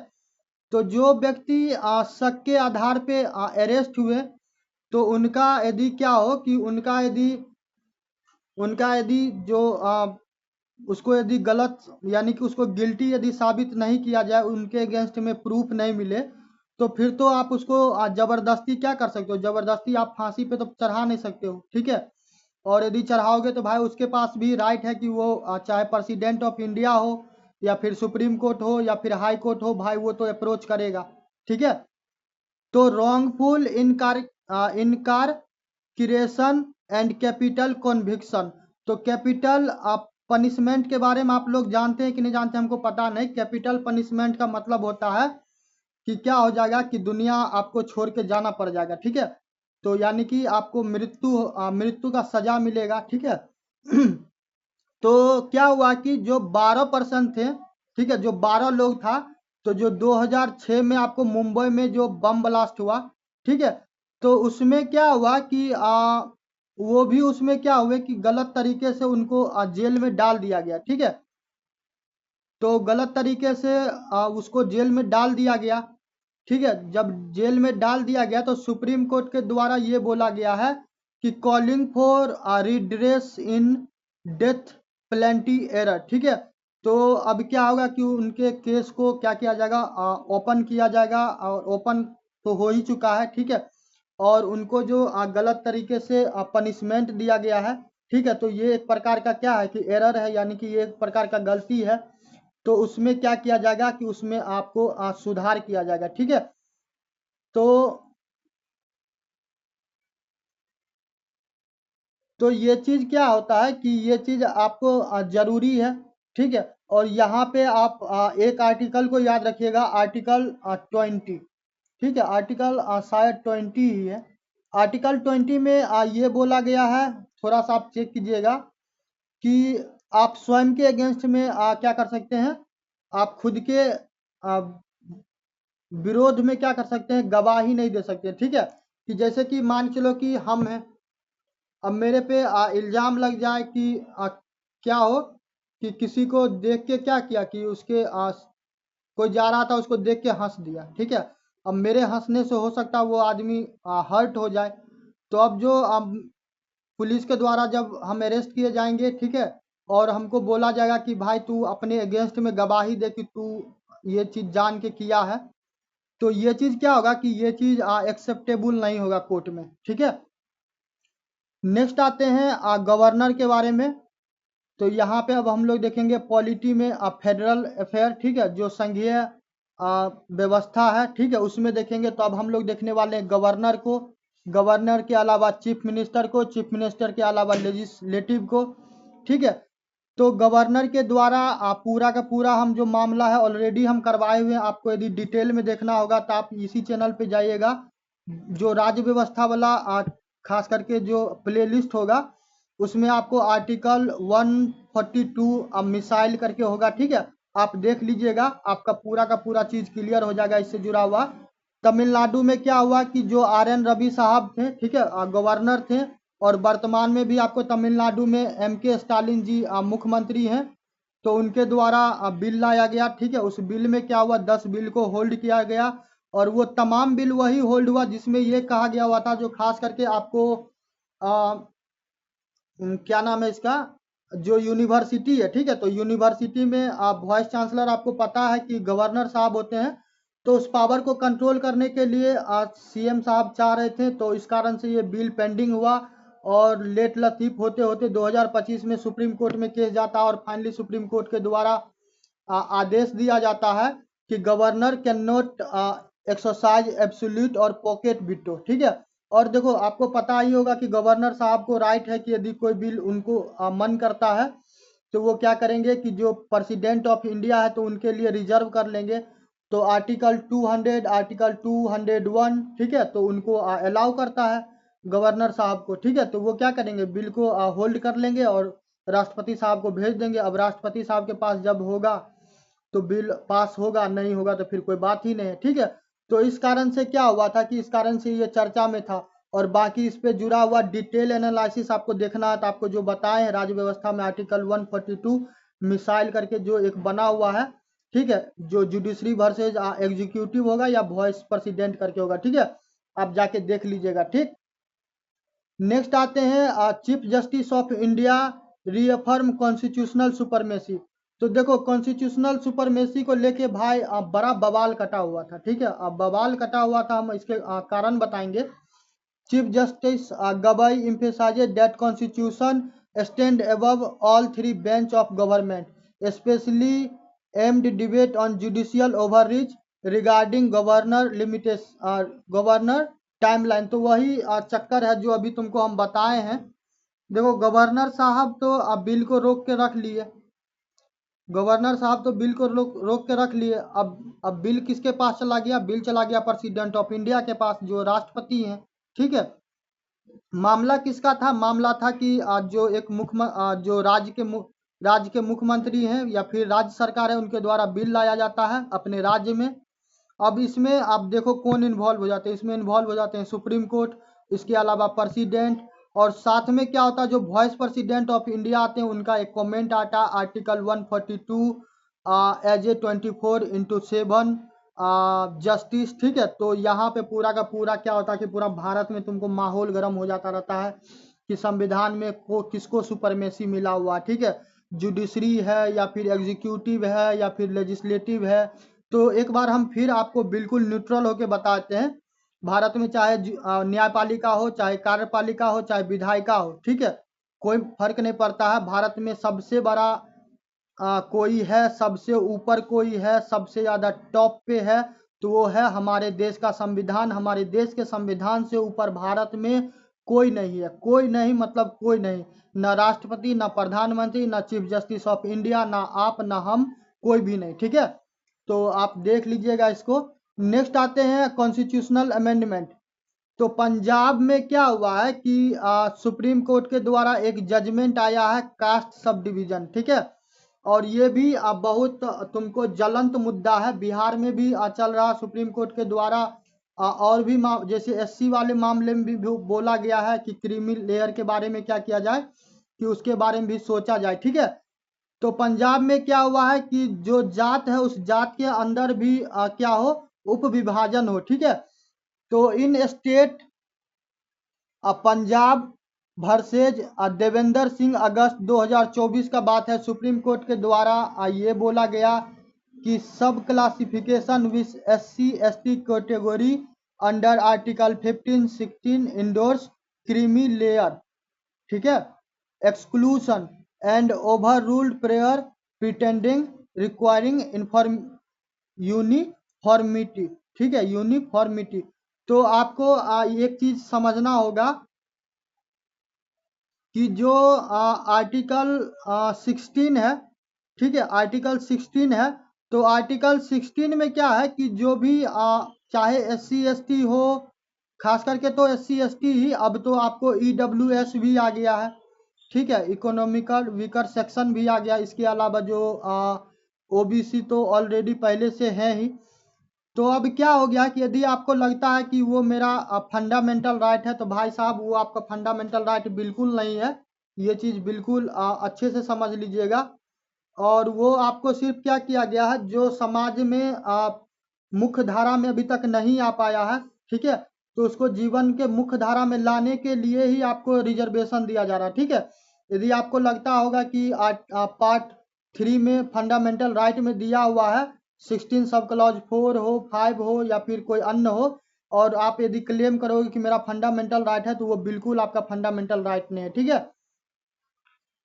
तो जो व्यक्ति शक के आधार पे अरेस्ट हुए, तो उनका यदि क्या हो कि उनका यदि जो उसको यदि गलत यानी कि उसको गिल्टी यदि साबित नहीं किया जाए, उनके अगेंस्ट में प्रूफ नहीं मिले, तो फिर तो आप उसको जबरदस्ती क्या कर सकते हो, जबरदस्ती आप फांसी पे तो चढ़ा नहीं सकते हो, ठीक है। और यदि चढ़ाओगे तो भाई उसके पास भी राइट है कि वो चाहे प्रेसिडेंट ऑफ इंडिया हो या फिर सुप्रीम कोर्ट हो या फिर हाई कोर्ट हो, भाई वो तो अप्रोच करेगा, ठीक है। तो रॉन्गफुल इनकारक्रेशन एंड कैपिटल कॉन्विक्शन। तो कैपिटल पनिशमेंट के बारे में आप लोग जानते हैं कि नहीं जानते, हमको पता नहीं। कैपिटल पनिशमेंट का मतलब होता है कि क्या हो जाएगा कि दुनिया आपको छोड़ के जाना पड़ जाएगा, ठीक है। तो यानी कि आपको मृत्यु का सजा मिलेगा, ठीक है। तो क्या हुआ कि जो 12% थे, ठीक है, जो 12 लोग था, तो जो 2006 में आपको मुंबई में जो बम ब्लास्ट हुआ, ठीक है, तो उसमें क्या हुआ कि वो भी उसमें क्या हुए कि गलत तरीके से उनको जेल में डाल दिया गया, ठीक है। तो गलत तरीके से उसको जेल में डाल दिया गया, ठीक है। जब जेल में डाल दिया गया तो सुप्रीम कोर्ट के द्वारा ये बोला गया है कि calling for redress in death plenty error, ठीक है। तो अब क्या होगा कि उनके केस को क्या किया जाएगा, ओपन किया जाएगा, और ओपन तो हो ही चुका है, ठीक है। और उनको जो गलत तरीके से पनिशमेंट दिया गया है, ठीक है, तो ये एक प्रकार का क्या है कि एरर है, यानी कि ये एक प्रकार का गलती है। तो उसमें क्या किया जाएगा कि उसमें आपको सुधार किया जाएगा, ठीक है। तो ये चीज क्या होता है कि ये चीज आपको जरूरी है, ठीक है। और यहाँ पे आप एक आर्टिकल को याद रखिएगा, आर्टिकल 20, ठीक है। आर्टिकल शायद 20 ही है। आर्टिकल 20 में ये बोला गया है, थोड़ा सा आप चेक कीजिएगा कि आप स्वयं के अगेंस्ट में क्या कर सकते हैं, आप खुद के विरोध में क्या कर सकते हैं, गवाही नहीं दे सकते, ठीक है। कि जैसे कि मान चलो कि हम हैं, अब मेरे पे इल्जाम लग जाए कि क्या हो कि किसी को देख के क्या किया कि उसके कोई जा रहा था उसको देख के हंस दिया, ठीक है। अब मेरे हंसने से हो सकता है वो आदमी हर्ट हो जाए। तो अब जो पुलिस के द्वारा जब हम अरेस्ट किए जाएंगे, ठीक है, और हमको बोला जाएगा कि भाई तू अपने अगेंस्ट में गवाही दे कि तू ये चीज जान के किया है, तो ये चीज क्या होगा कि ये चीज एक्सेप्टेबल नहीं होगा कोर्ट में, ठीक है। नेक्स्ट आते हैं गवर्नर के बारे में। तो यहाँ पे अब हम लोग देखेंगे पॉलिटी में फेडरल अफेयर, ठीक है, जो संघीय व्यवस्था है, ठीक है, उसमें देखेंगे। तो अब हम लोग देखने वाले हैं गवर्नर को, गवर्नर के अलावा चीफ मिनिस्टर को, चीफ मिनिस्टर के अलावा लेजिस्लेटिव को, ठीक है। तो गवर्नर के द्वारा पूरा का पूरा हम जो मामला है ऑलरेडी हम करवाए हुए हैं। आपको यदि डिटेल में देखना होगा तो आप इसी चैनल पे जाइएगा, जो राज्य व्यवस्था वाला खास करके जो प्लेलिस्ट होगा उसमें आपको आर्टिकल 142 अब मिसाइल करके होगा, ठीक है। आप देख लीजिएगा, आपका पूरा का पूरा चीज क्लियर हो जाएगा इससे जुड़ा हुआ। तमिलनाडु में क्या हुआ कि जो RN रवि साहब थे, ठीक है, गवर्नर थे, और वर्तमान में भी आपको तमिलनाडु में MK स्टालिन जी मुख्यमंत्री हैं। तो उनके द्वारा बिल लाया गया, ठीक है। उस बिल में क्या हुआ, 10 बिल को होल्ड किया गया, और वो तमाम बिल वही होल्ड हुआ जिसमें ये कहा गया हुआ था, जो खास करके आपको क्या नाम है इसका, जो यूनिवर्सिटी है, ठीक है। तो यूनिवर्सिटी में आप वाइस चांसलर, आपको पता है कि गवर्नर साहब होते हैं। तो उस पावर को कंट्रोल करने के लिए CM साहब चाह रहे थे, तो इस कारण से ये बिल पेंडिंग हुआ, और लेट लतीफ होते होते 2025 में सुप्रीम कोर्ट में केस जाता है, और फाइनली सुप्रीम कोर्ट के द्वारा आदेश दिया जाता है कि governor can not exercise absolute और पॉकेट विटो, ठीक है। और देखो आपको पता ही होगा कि गवर्नर साहब को राइट है कि यदि कोई बिल उनको मन करता है तो वो क्या करेंगे कि जो प्रेसिडेंट ऑफ इंडिया है तो उनके लिए रिजर्व कर लेंगे। तो आर्टिकल 200, आर्टिकल 201, ठीक है, तो उनको अलाउ करता है गवर्नर साहब को, ठीक है। तो वो क्या करेंगे, बिल को होल्ड कर लेंगे और राष्ट्रपति साहब को भेज देंगे। अब राष्ट्रपति साहब के पास जब होगा तो बिल पास होगा, नहीं होगा तो फिर कोई बात ही नहीं है, ठीक है। तो इस कारण से क्या हुआ था कि इस कारण से ये चर्चा में था। और बाकी इस पे जुड़ा हुआ डिटेल एनालिसिस आपको देखना है तो आपको जो बताए हैं राज्य व्यवस्था में आर्टिकल 142 मिसाइल करके जो एक बना हुआ है, ठीक है, जो जुडिशरी वर्सेज एग्जीक्यूटिव होगा या वॉइस प्रेसिडेंट करके होगा, ठीक है, आप जाके देख लीजिएगा। ठीक, नेक्स्ट आते हैं chief justice of India reaffirm constitutional supremacy. तो देखो कॉन्स्टिट्यूशनल सुपरमेसी को लेके भाई बड़ा बवाल कटा हुआ था। ठीक है, अब बवाल कटा हुआ था, हम इसके कारण बताएंगे। चीफ जस्टिस गवाई emphasizes that constitution stand above all three branch of government, especially aimed debate on judicial overreach regarding governor timeline. तो वही चक्कर है जो अभी तुमको हम बताए हैं। देखो गवर्नर साहब तो अब बिल को रोक के रख लिए, गवर्नर साहब तो बिल को रोक के रख लिए। अब बिल किसके पास चला गया? बिल चला गया प्रेसिडेंट ऑफ इंडिया के पास, जो राष्ट्रपति हैं। ठीक है, मामला किसका था? मामला था कि जो एक जो राज्य के मुख्यमंत्री हैं या फिर राज्य सरकार है, उनके द्वारा बिल लाया जाता है अपने राज्य में। अब इसमें आप देखो कौन इन्वॉल्व हो जाते हैं, इसमें इन्वॉल्व हो जाते हैं सुप्रीम कोर्ट, इसके अलावा प्रेसिडेंट, और साथ में क्या होता है, जो वाइस प्रेसिडेंट ऑफ इंडिया आते हैं उनका एक कमेंट आता है आर्टिकल 142 एज ए 24/7 जस्टिस। ठीक है, तो यहाँ पे पूरा का पूरा क्या होता है कि पूरा भारत में तुमको माहौल गर्म हो जाता रहता है कि संविधान में किसको सुपरमेसी मिला हुआ। ठीक है, जुडिशरी है या फिर एग्जीक्यूटिव है या फिर लेजिस्लेटिव है। तो एक बार हम फिर आपको बिल्कुल न्यूट्रल होके बताते हैं, भारत में चाहे न्यायपालिका हो, चाहे कार्यपालिका हो, चाहे विधायिका हो, ठीक है, कोई फर्क नहीं पड़ता है। भारत में सबसे बड़ा कोई है, सबसे ऊपर कोई है, सबसे ज़्यादा टॉप पे है, तो वो है हमारे देश का संविधान। हमारे देश के संविधान से ऊपर भारत में कोई नहीं है, कोई नहीं मतलब कोई नहीं, ना राष्ट्रपति, ना प्रधानमंत्री, ना चीफ जस्टिस ऑफ इंडिया, ना आप ना हम, कोई भी नहीं। ठीक है, तो आप देख लीजिएगा इसको। नेक्स्ट आते हैं कॉन्स्टिट्यूशनल अमेंडमेंट। तो पंजाब में क्या हुआ है कि सुप्रीम कोर्ट के द्वारा एक जजमेंट आया है कास्ट सब डिवीजन। ठीक है, और ये भी बहुत तुमको ज्वलंत मुद्दा है, बिहार में भी चल रहा सुप्रीम कोर्ट के द्वारा। और भी जैसे एससी वाले मामले में भी बोला गया है कि क्रीमी लेयर के बारे में क्या किया जाए, कि उसके बारे में भी सोचा जाए। ठीक है, तो पंजाब में क्या हुआ है कि जो जात है उस जात के अंदर भी क्या हो, उप विभाजन हो। ठीक है, तो in state Punjab versus Devendra Singh August 2024 का बात है, सुप्रीम कोर्ट के द्वारा ये बोला गया कि sub classification with SC ST category under article 15-16 endorse creamy layer. ठीक है, exclusion and overruled prayer pretending requiring uniformity. ठीक है, यूनिफॉर्मिटी। तो आपको एक चीज समझना होगा कि जो आर्टिकल 16 है, ठीक है, आर्टिकल 16 है, तो आर्टिकल 16 में क्या है कि जो भी चाहे SC ST हो, खास करके तो SC ST ही, अब तो आपको EWS भी आ गया है। ठीक है, इकोनॉमिकल वीकर सेक्शन भी आ गया। इसके अलावा जो OBC तो ऑलरेडी पहले से है ही। तो अब क्या हो गया कि यदि आपको लगता है कि वो मेरा फंडामेंटल राइट है, तो भाई साहब वो आपका फंडामेंटल राइट बिल्कुल नहीं है। ये चीज़ बिल्कुल अच्छे से समझ लीजिएगा। और वो आपको सिर्फ क्या किया गया है, जो समाज में मुख्य धारा में अभी तक नहीं आ पाया है, ठीक है, तो उसको जीवन के मुख्य धारा में लाने के लिए ही आपको रिजर्वेशन दिया जा रहा है। ठीक है, यदि आपको लगता होगा कि पार्ट 3 में फंडामेंटल राइट में दिया हुआ है 16 सब क्लॉज 4 हो, 5 हो या फिर कोई अन्य हो, और आप यदि क्लेम करोगे कि मेरा फंडामेंटल राइट है, तो वो बिल्कुल आपका फंडामेंटल राइट नहीं है। ठीक है,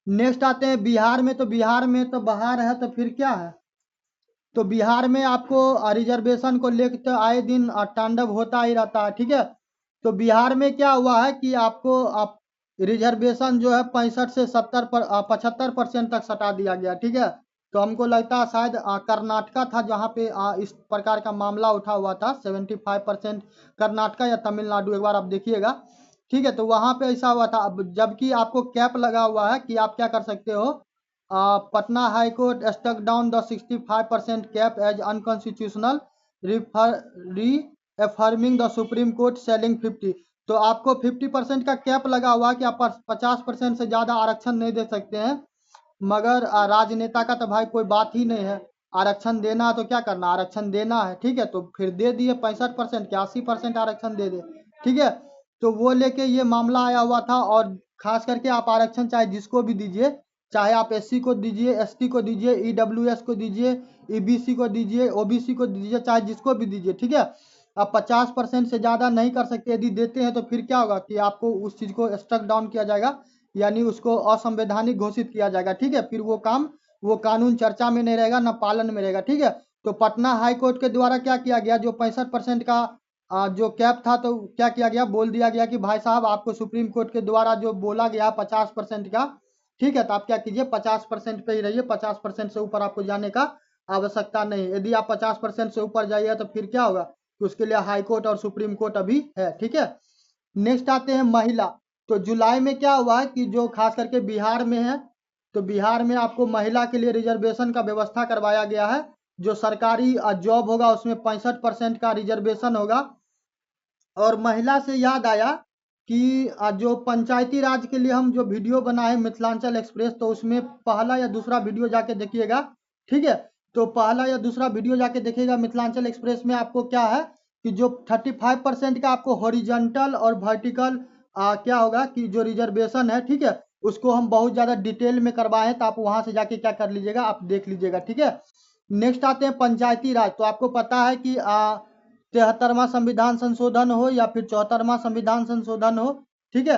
नेक्स्ट आते हैं बिहार में। तो बिहार में तो बाहर है, तो फिर क्या है, तो बिहार में आपको रिजर्वेशन को लेकर तो आए दिन तांडव होता ही रहता है। ठीक है, तो बिहार में क्या हुआ है कि आपको रिजर्वेशन जो है 65 से 75% तक सटा दिया गया। ठीक है, तो हमको लगता है शायद कर्नाटका था जहाँ पे इस प्रकार का मामला उठा हुआ था, 75% कर्नाटका या तमिलनाडु, एक बार आप देखिएगा। ठीक है, तो वहाँ पे ऐसा हुआ था। अब जबकि आपको कैप लगा हुआ है कि आप क्या कर सकते हो, Patna high court stuck down the 65% cap as unconstitutional reaffirming the supreme court ceiling 50। तो आपको 50% का कैप लगा हुआ कि आप 50% से ज़्यादा आरक्षण नहीं दे सकते हैं, मगर राजनेता का तो भाई कोई बात ही नहीं है। आरक्षण देना है तो क्या करना, आरक्षण देना है, ठीक है। तो फिर दे दिए 65% क्या 80% आरक्षण दे दे, ठीक है। तो वो लेके ये मामला आया हुआ था। और खास करके आप आरक्षण चाहे जिसको भी दीजिए, चाहे आप एससी को दीजिए, एसटी को दीजिए, ईडब्ल्यूएस को दीजिए, ईबीसी को दीजिए, ओबीसी को दीजिए, चाहे जिसको भी दीजिए, ठीक है। आप 50% से ज़्यादा नहीं कर सकते। यदि देते हैं तो फिर क्या होगा कि आपको उस चीज़ को स्ट्रक डाउन किया जाएगा, यानी उसको असंवैधानिक घोषित किया जाएगा, ठीक है। फिर वो कानून चर्चा में नहीं रहेगा, ना पालन में रहेगा, ठीक है। तो पटना हाई कोर्ट के द्वारा क्या किया गया, जो 65% का जो कैप था, तो क्या किया गया, बोल दिया गया कि भाई साहब आपको सुप्रीम कोर्ट के द्वारा जो बोला गया 50% का, ठीक है, तो आप क्या कीजिए 50% पे ही रहिए, 50% से ऊपर आपको जाने का आवश्यकता नहीं। यदि आप 50% से ऊपर जाइए तो फिर क्या होगा कि उसके लिए हाई कोर्ट और सुप्रीम कोर्ट अभी है, ठीक है। नेक्स्ट आते हैं महिला। तो जुलाई में क्या हुआ है कि जो खास करके बिहार में है, तो बिहार में आपको महिला के लिए रिजर्वेशन का व्यवस्था करवाया गया है। जो सरकारी जॉब होगा उसमें 65% का रिजर्वेशन होगा। और महिला से याद आया कि जो पंचायती राज के लिए हम जो वीडियो बनाए मिथिलांचल एक्सप्रेस, तो उसमें पहला या दूसरा वीडियो जाके देखिएगा, ठीक है। तो पहला या दूसरा वीडियो जाके देखिएगा मिथिलांचल एक्सप्रेस में। आपको क्या है कि जो 35% का आपको हॉरिजॉन्टल और वर्टिकल क्या होगा कि जो रिजर्वेशन है, ठीक है, उसको हम बहुत ज़्यादा डिटेल में करवाए, तो आप वहाँ से जाके क्या कर लीजिएगा, आप देख लीजिएगा, ठीक है। नेक्स्ट आते हैं पंचायती राज। तो आपको पता है कि 73वां संविधान संशोधन हो या फिर 74वां संविधान संशोधन हो, ठीक है,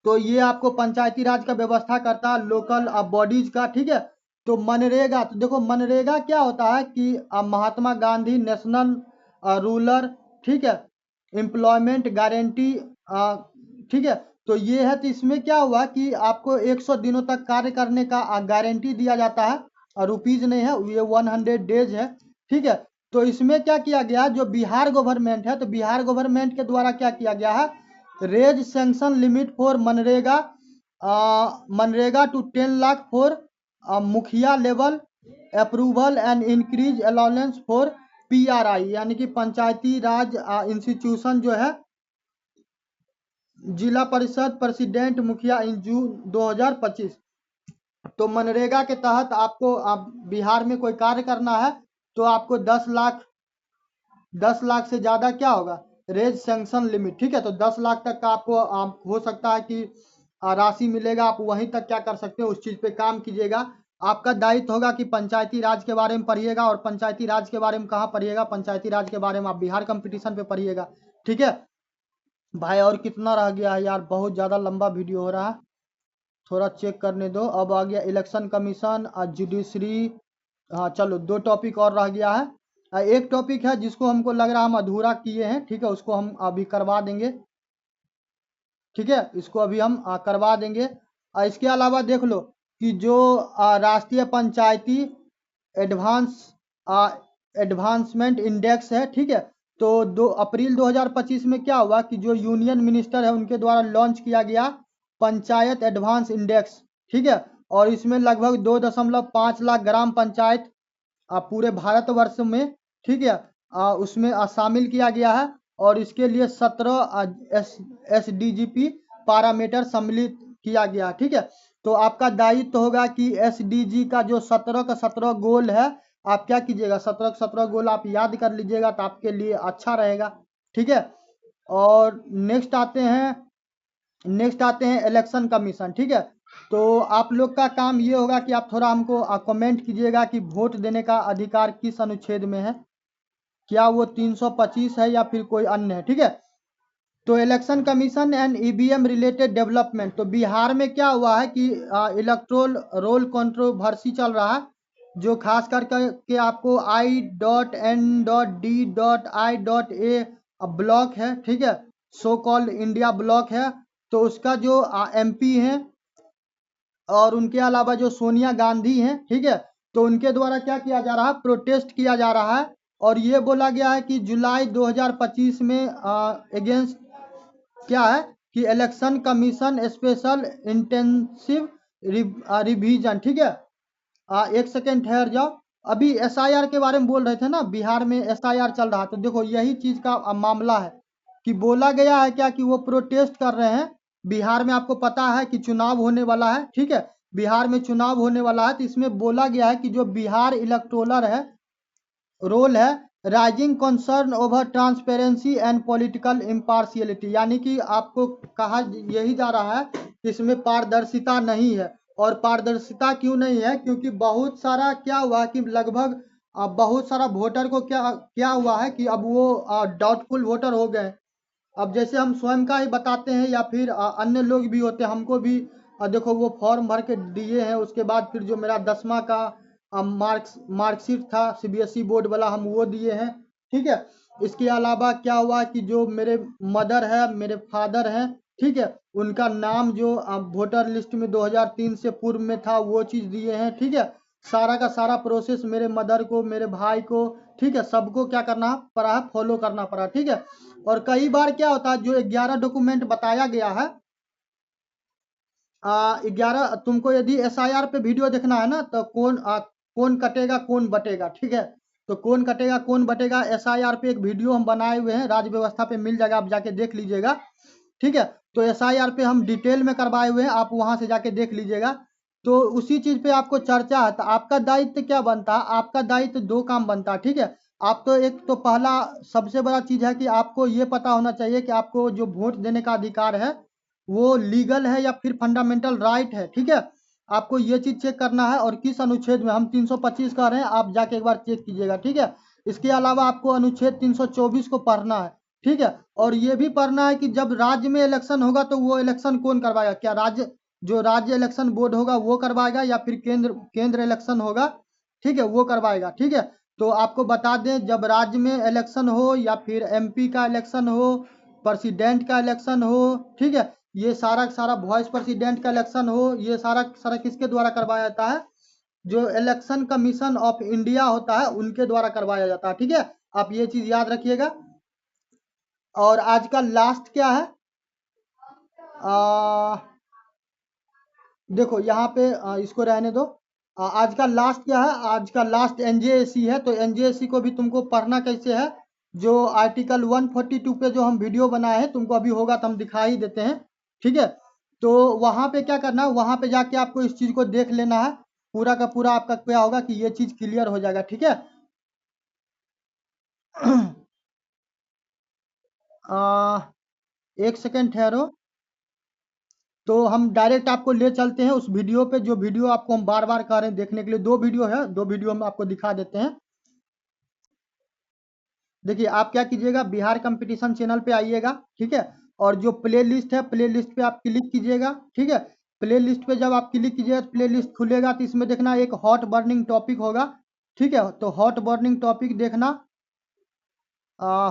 तो ये आपको पंचायती राज का व्यवस्था करता है, लोकल बॉडीज का, ठीक है। तो मनरेगा, तो देखो मनरेगा क्या होता है कि महात्मा गांधी नेशनल रूरल, ठीक है, एम्प्लॉयमेंट गारंटी, ठीक है। तो ये है, तो इसमें क्या हुआ कि आपको 100 दिनों तक कार्य करने का गारंटी दिया जाता है, और रुपीज नहीं है, ये 100 डेज है, ठीक है। तो इसमें क्या किया गया, जो बिहार गवर्नमेंट है, तो बिहार गवर्नमेंट के द्वारा क्या किया गया है, raise sanction limit for MNREGA, MNREGA to 10 lakh for mukhiya level approval and increase allowance for PRI, यानी कि पंचायती राज इंस्टीट्यूशन जो है, जिला परिषद प्रेसिडेंट मुखिया इन जून 2025। तो मनरेगा के तहत आपको बिहार में कोई कार्य करना है तो आपको 10 लाख से ज़्यादा क्या होगा, रेज सैंक्शन लिमिट, ठीक है। तो 10 लाख तक का आपको हो सकता है कि राशि मिलेगा, आप वहीं तक क्या कर सकते हो, उस चीज़ पे काम कीजिएगा। आपका दायित्व होगा कि पंचायती राज के बारे में पढ़िएगा। और पंचायती राज के बारे में कहाँ पढ़िएगा, पंचायती राज के बारे में आप बिहार कंपटीशन पे पढ़िएगा, ठीक है भाई। और कितना रह गया है यार, बहुत ज़्यादा लंबा वीडियो हो रहा है, थोड़ा चेक करने दो। अब आ गया इलेक्शन कमीशन और जुडिशरी। हाँ चलो, 2 टॉपिक और रह गया है। एक टॉपिक है जिसको हमको लग रहा है हम अधूरा किए हैं, ठीक है, उसको हम अभी करवा देंगे, ठीक है, इसको अभी हम करवा देंगे। इसके अलावा देख लो कि जो राष्ट्रीय पंचायती एडवांस एडवांसमेंट इंडेक्स है, ठीक है। तो 2 अप्रैल 2025 में क्या हुआ कि जो यूनियन मिनिस्टर है उनके द्वारा लॉन्च किया गया पंचायत एडवांस इंडेक्स, ठीक है। और इसमें लगभग 2.5 लाख ग्राम पंचायत पूरे भारतवर्ष में, ठीक है, उसमें शामिल किया गया है। और इसके लिए 17 SDGP पैरामीटर सम्मिलित किया गया, ठीक है। तो आपका दायित्व होगा कि SDG का जो 17 का 17 गोल है, आप क्या कीजिएगा, 17 का 17 गोल आप याद कर लीजिएगा, तो आपके लिए अच्छा रहेगा, ठीक है। और नेक्स्ट आते हैं इलेक्शन कमीशन, ठीक है। तो आप लोग का काम ये होगा कि आप थोड़ा हमको कमेंट कीजिएगा कि वोट देने का अधिकार किस अनुच्छेद में है, क्या वो 325 है या फिर कोई अन्य है, ठीक है। तो election commission and EVM related development. तो बिहार में क्या हुआ है कि इलेक्ट्रोल रोल कंट्रोवर्सी चल रहा है, जो खास करके आपको I.N.D.I.A ब्लॉक है, ठीक है, सो कॉल्ड इंडिया ब्लॉक है। तो उसका जो MP हैं और उनके अलावा जो सोनिया गांधी हैं, ठीक है, तो उनके द्वारा क्या किया जा रहा है, प्रोटेस्ट किया जा रहा है। और ये बोला गया है कि जुलाई 2025 में अगेंस्ट क्या है कि election commission special intensive revision, ठीक है। एक सेकेंड ठहर जाओ, अभी SIR के बारे में बोल रहे थे ना, बिहार में SIR चल रहा, तो देखो यही चीज का मामला है कि बोला गया है क्या कि वो प्रोटेस्ट कर रहे हैं। बिहार में आपको पता है कि चुनाव होने वाला है, ठीक है। बिहार में चुनाव होने वाला है, तो इसमें बोला गया है कि जो बिहार इलेक्टोरल है रोल है rising concern over transparency and political impartiality, यानी कि आपको कहा यही जा रहा है कि इसमें पारदर्शिता नहीं है। और पारदर्शिता क्यों नहीं है? क्योंकि बहुत सारा क्या हुआ कि लगभग बहुत सारा वोटर को क्या क्या हुआ है कि अब वो डाउटफुल वोटर हो गए। अब जैसे हम स्वयं का ही बताते हैं या फिर अन्य लोग भी होते हैं, हमको भी देखो वो फॉर्म भर के दिए हैं, उसके बाद फिर जो मेरा 10वां का मार्कशीट था सीबीएसई बोर्ड वाला, हम वो दिए हैं। ठीक है, इसके अलावा क्या हुआ कि जो मेरे मदर है, मेरे फादर हैं, ठीक है, उनका नाम जो वोटर लिस्ट में 2003 से पूर्व में था वो चीज़ दिए हैं। ठीक है, सारा का सारा प्रोसेस मेरे मदर को, मेरे भाई को, ठीक है, सबको क्या करना पड़ा है, फॉलो करना पड़ा। ठीक है, और कई बार क्या होता है जो 11 डॉक्यूमेंट बताया गया है, 11 तुमको यदि एसआईआर पे वीडियो देखना है ना, तो कौन कटेगा कौन बटेगा, ठीक है, तो कौन कटेगा कौन बटेगा एसआईआर पे एक वीडियो हम बनाए हुए हैं, राज्य व्यवस्था पे मिल जाएगा, आप जाके देख लीजिएगा। ठीक है, तो एसआईआर पे हम डिटेल में करवाए हुए हैं, आप वहां से जाके देख लीजिएगा। तो उसी चीज पे आपको चर्चा है, तो आपका दायित्व क्या बनता है? आपका दायित्व दो काम बनता है। ठीक है, आप तो एक तो पहला सबसे बड़ा चीज है कि आपको ये पता होना चाहिए कि आपको जो वोट देने का अधिकार है वो लीगल है या फिर फंडामेंटल राइट है। ठीक है, आपको ये चीज चेक करना है, और किस अनुच्छेद में, हम 325 कह रहे हैं, आप जाके एक बार चेक कीजिएगा। ठीक है, इसके अलावा आपको अनुच्छेद 324 को पढ़ना है। ठीक है, और ये भी पढ़ना है कि जब राज्य में इलेक्शन होगा तो वो इलेक्शन कौन करवाएगा, क्या राज्य इलेक्शन बोर्ड होगा वो करवाएगा या फिर केंद्र इलेक्शन होगा, ठीक है, वो करवाएगा। ठीक है, तो आपको बता दें जब राज्य में इलेक्शन हो या फिर एमपी का इलेक्शन हो, प्रेसिडेंट का इलेक्शन हो, ठीक है, ये सारा सारा वाइस प्रेसिडेंट का इलेक्शन हो, ये सारा सारा किसके द्वारा करवाया जाता है? जो इलेक्शन कमीशन ऑफ इंडिया होता है उनके द्वारा करवाया जाता है। ठीक है, आप ये चीज याद रखिएगा। और आज का लास्ट क्या है? आ, देखो यहाँ पे इसको रहने दो। आज का लास्ट क्या है? आज का लास्ट एनजेएसी है, तो एनजेएसी को भी तुमको पढ़ना कैसे है, जो आर्टिकल 142 पे जो हम वीडियो बनाए हैं, तुमको अभी होगा तो हम दिखा ही देते हैं। ठीक है, तो वहां पे क्या करना है, वहां पे जाके आपको इस चीज को देख लेना है, पूरा का पूरा आपका क्या होगा कि ये चीज क्लियर हो जाएगा। ठीक है, एक सेकेंड ठहरो। तो हम डायरेक्ट आपको ले चलते हैं उस वीडियो पे, जो वीडियो आपको हम बार बार कह रहे हैं देखने के लिए। दो वीडियो है, दो वीडियो हम आपको दिखा देते हैं। देखिए, आप क्या कीजिएगा, बिहार कंपटीशन चैनल पे आइएगा। ठीक है, और जो प्ले लिस्ट है, प्ले लिस्ट पे आप क्लिक कीजिएगा। ठीक है, प्ले लिस्ट पे जब आप क्लिक कीजिएगा तो प्ले लिस्ट खुलेगा, तो इसमें देखना एक हॉट बर्निंग टॉपिक होगा। ठीक है, तो हॉट बर्निंग टॉपिक देखना।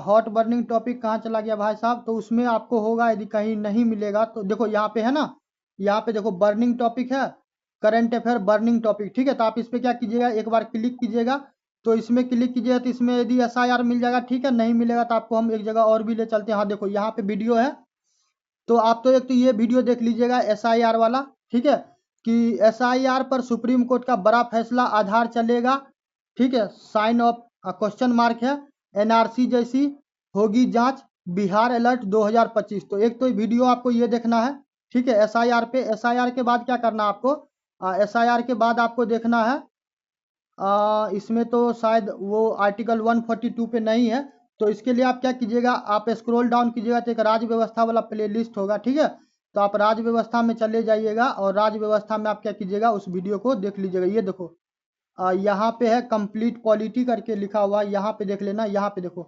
हॉट बर्निंग टॉपिक कहाँ चला गया भाई साहब? तो उसमें आपको होगा, यदि कहीं नहीं मिलेगा तो देखो यहाँ पे है ना, यहाँ पे देखो बर्निंग टॉपिक है, करंट अफेयर बर्निंग टॉपिक। ठीक है, तो आप इस पे क्या कीजिएगा, एक बार क्लिक कीजिएगा। तो इसमें क्लिक कीजिएगा तो इसमें यदि एसआईआर मिल जाएगा, ठीक है, नहीं मिलेगा तो आपको हम एक जगह और भी ले चलते हैं। हाँ देखो यहाँ पे वीडियो है, तो आप तो एक तो ये वीडियो देख लीजिएगा एसआईआर वाला। ठीक है, कि एसआईआर पर सुप्रीम कोर्ट का बड़ा फैसला, आधार चलेगा। ठीक है, साइन ऑफ क्वेश्चन मार्क है, एनआरसी जैसी होगी जांच, बिहार अलर्ट 2025। तो एक तो वीडियो आपको ये देखना है। ठीक है, एसआईआर पे। एसआईआर के बाद क्या करना आपको, एसआईआर के बाद आपको देखना है, इसमें तो शायद वो आर्टिकल 142 पे नहीं है, तो इसके लिए आप क्या कीजिएगा, आप स्क्रॉल डाउन कीजिएगा तो एक राज्य व्यवस्था वाला प्ले लिस्ट होगा। ठीक है, तो आप राज्य व्यवस्था में चले जाइएगा, और राज्य व्यवस्था में आप क्या कीजिएगा, उस वीडियो को देख लीजिएगा। ये देखो यहाँ पे है कंप्लीट पॉलिटी करके लिखा हुआ, यहाँ पे देख लेना, यहाँ पे देखो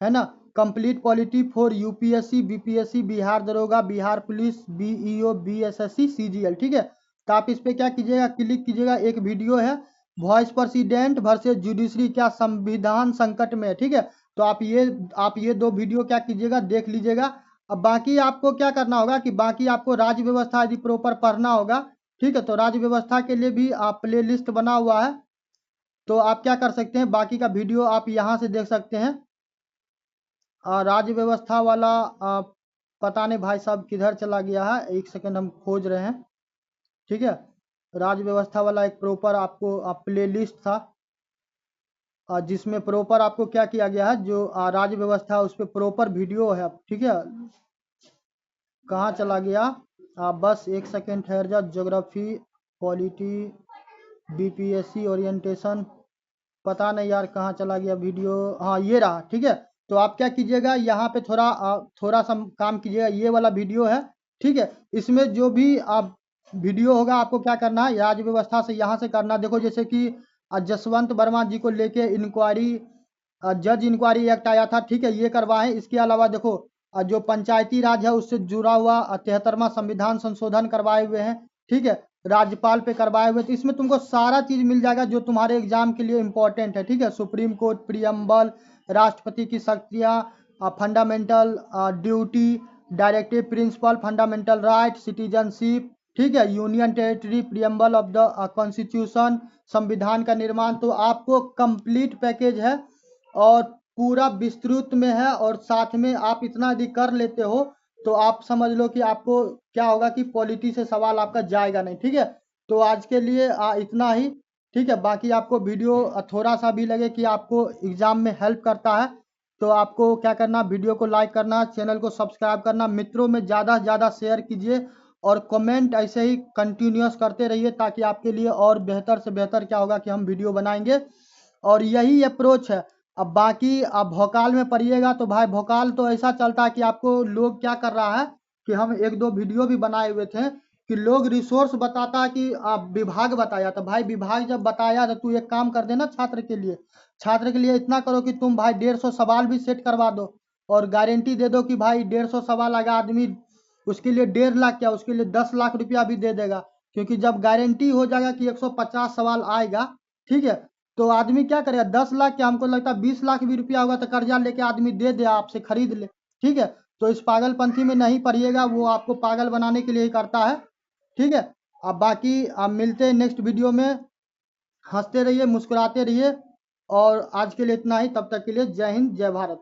है ना, complete polity for UPSC, BPSC, Bihar दरोगा, Bihar police, BEO, BSSC, CGL. ठीक है, तो आप इस पे क्या कीजिएगा, क्लिक कीजिएगा। एक वीडियो है वॉइस प्रेसिडेंट वर्सेस जुडिशरी, क्या संविधान संकट में है। ठीक है, तो आप ये दो वीडियो क्या कीजिएगा, देख लीजिएगा। अब बाकी आपको क्या करना होगा कि बाकी आपको राज्य व्यवस्था यदि प्रॉपर पढ़ना होगा, ठीक है, तो राज्य व्यवस्था के लिए भी आप प्ले लिस्ट बना हुआ है, तो आप क्या कर सकते हैं, बाकी का वीडियो आप यहाँ से देख सकते हैं। राज्य व्यवस्था वाला पता नहीं भाई साहब किधर चला गया है, एक सेकंड हम खोज रहे हैं। ठीक है, राज्य व्यवस्था वाला एक प्रॉपर आपको प्ले लिस्ट था, जिसमें प्रॉपर आपको क्या किया गया है, जो राज्य व्यवस्था उस पर प्रॉपर वीडियो है। ठीक है, कहाँ चला गया? बस एक सेकंड ठहर जा, ज्योग्राफी पॉलिटी बीपीएससी ओरिएंटेशन, पता नहीं यार कहाँ चला गया वीडियो। हाँ ये रहा, ठीक है। तो आप क्या कीजिएगा, यहाँ पे थोड़ा सा काम कीजिएगा, ये वाला वीडियो है, ठीक है। इसमें जो भी आप वीडियो होगा आपको क्या करना है, राज्य व्यवस्था से यहाँ से करना। देखो जैसे कि जसवंत वर्मा जी को लेके इंक्वायरी, जज इंक्वायरी एक्ट आया था, ठीक है, ये करवाएं। इसके अलावा देखो जो पंचायती राज है उससे जुड़ा हुआ 73वां संविधान संशोधन करवाए हुए हैं, ठीक है, राज्यपाल पे करवाए हुए। तो इसमें तुमको सारा चीज मिल जाएगा जो तुम्हारे एग्जाम के लिए इंपॉर्टेंट है, ठीक है। सुप्रीम कोर्ट प्रियम्बल, राष्ट्रपति की शक्तियाँ, fundamental duty, directive principle, fundamental right, citizenship, ठीक है, union territory, preamble of the constitution, संविधान का निर्माण। तो आपको कंप्लीट पैकेज है और पूरा विस्तृत में है, और साथ में आप इतना यदि कर लेते हो तो आप समझ लो कि आपको क्या होगा कि पॉलिटी से सवाल आपका जाएगा नहीं, ठीक है। तो आज के लिए इतना ही, ठीक है। बाकी आपको वीडियो थोड़ा सा भी लगे कि आपको एग्जाम में हेल्प करता है तो आपको क्या करना, वीडियो को लाइक करना, चैनल को सब्सक्राइब करना, मित्रों में ज़्यादा से ज़्यादा शेयर कीजिए, और कमेंट ऐसे ही कंटिन्यूअस करते रहिए ताकि आपके लिए और बेहतर से बेहतर क्या होगा कि हम वीडियो बनाएंगे। और यही अप्रोच है। अब बाकी आप भोकाल में पढ़िएगा तो भाई भोकाल तो ऐसा चलता है कि आपको लोग क्या कर रहा है कि हम एक दो वीडियो भी बनाए हुए थे कि लोग रिसोर्स बताता है कि आप विभाग बताया, तो भाई विभाग जब बताया तो तू एक काम कर देना, छात्र के लिए इतना करो कि तुम भाई 150 सवाल भी सेट करवा दो, और गारंटी दे दो कि भाई 150 सवाल अगर आदमी, उसके लिए 1.5 लाख क्या, उसके लिए 10 लाख रुपया भी दे देगा। क्योंकि जब गारंटी हो जाएगा कि 150 सवाल आएगा, ठीक है, तो आदमी क्या करेगा, 10 लाख क्या, हमको लगता है 20 लाख भी रुपया होगा तो कर्जा लेके आदमी दे दे, आपसे खरीद ले, ठीक है। तो इस पागलपंथी में नहीं पड़िएगा, वो आपको पागल बनाने के लिए ही करता है, ठीक है। अब बाकी आप मिलते हैं नेक्स्ट वीडियो में, हंसते रहिए, मुस्कुराते रहिए, और आज के लिए इतना ही, तब तक के लिए जय हिंद जय भारत।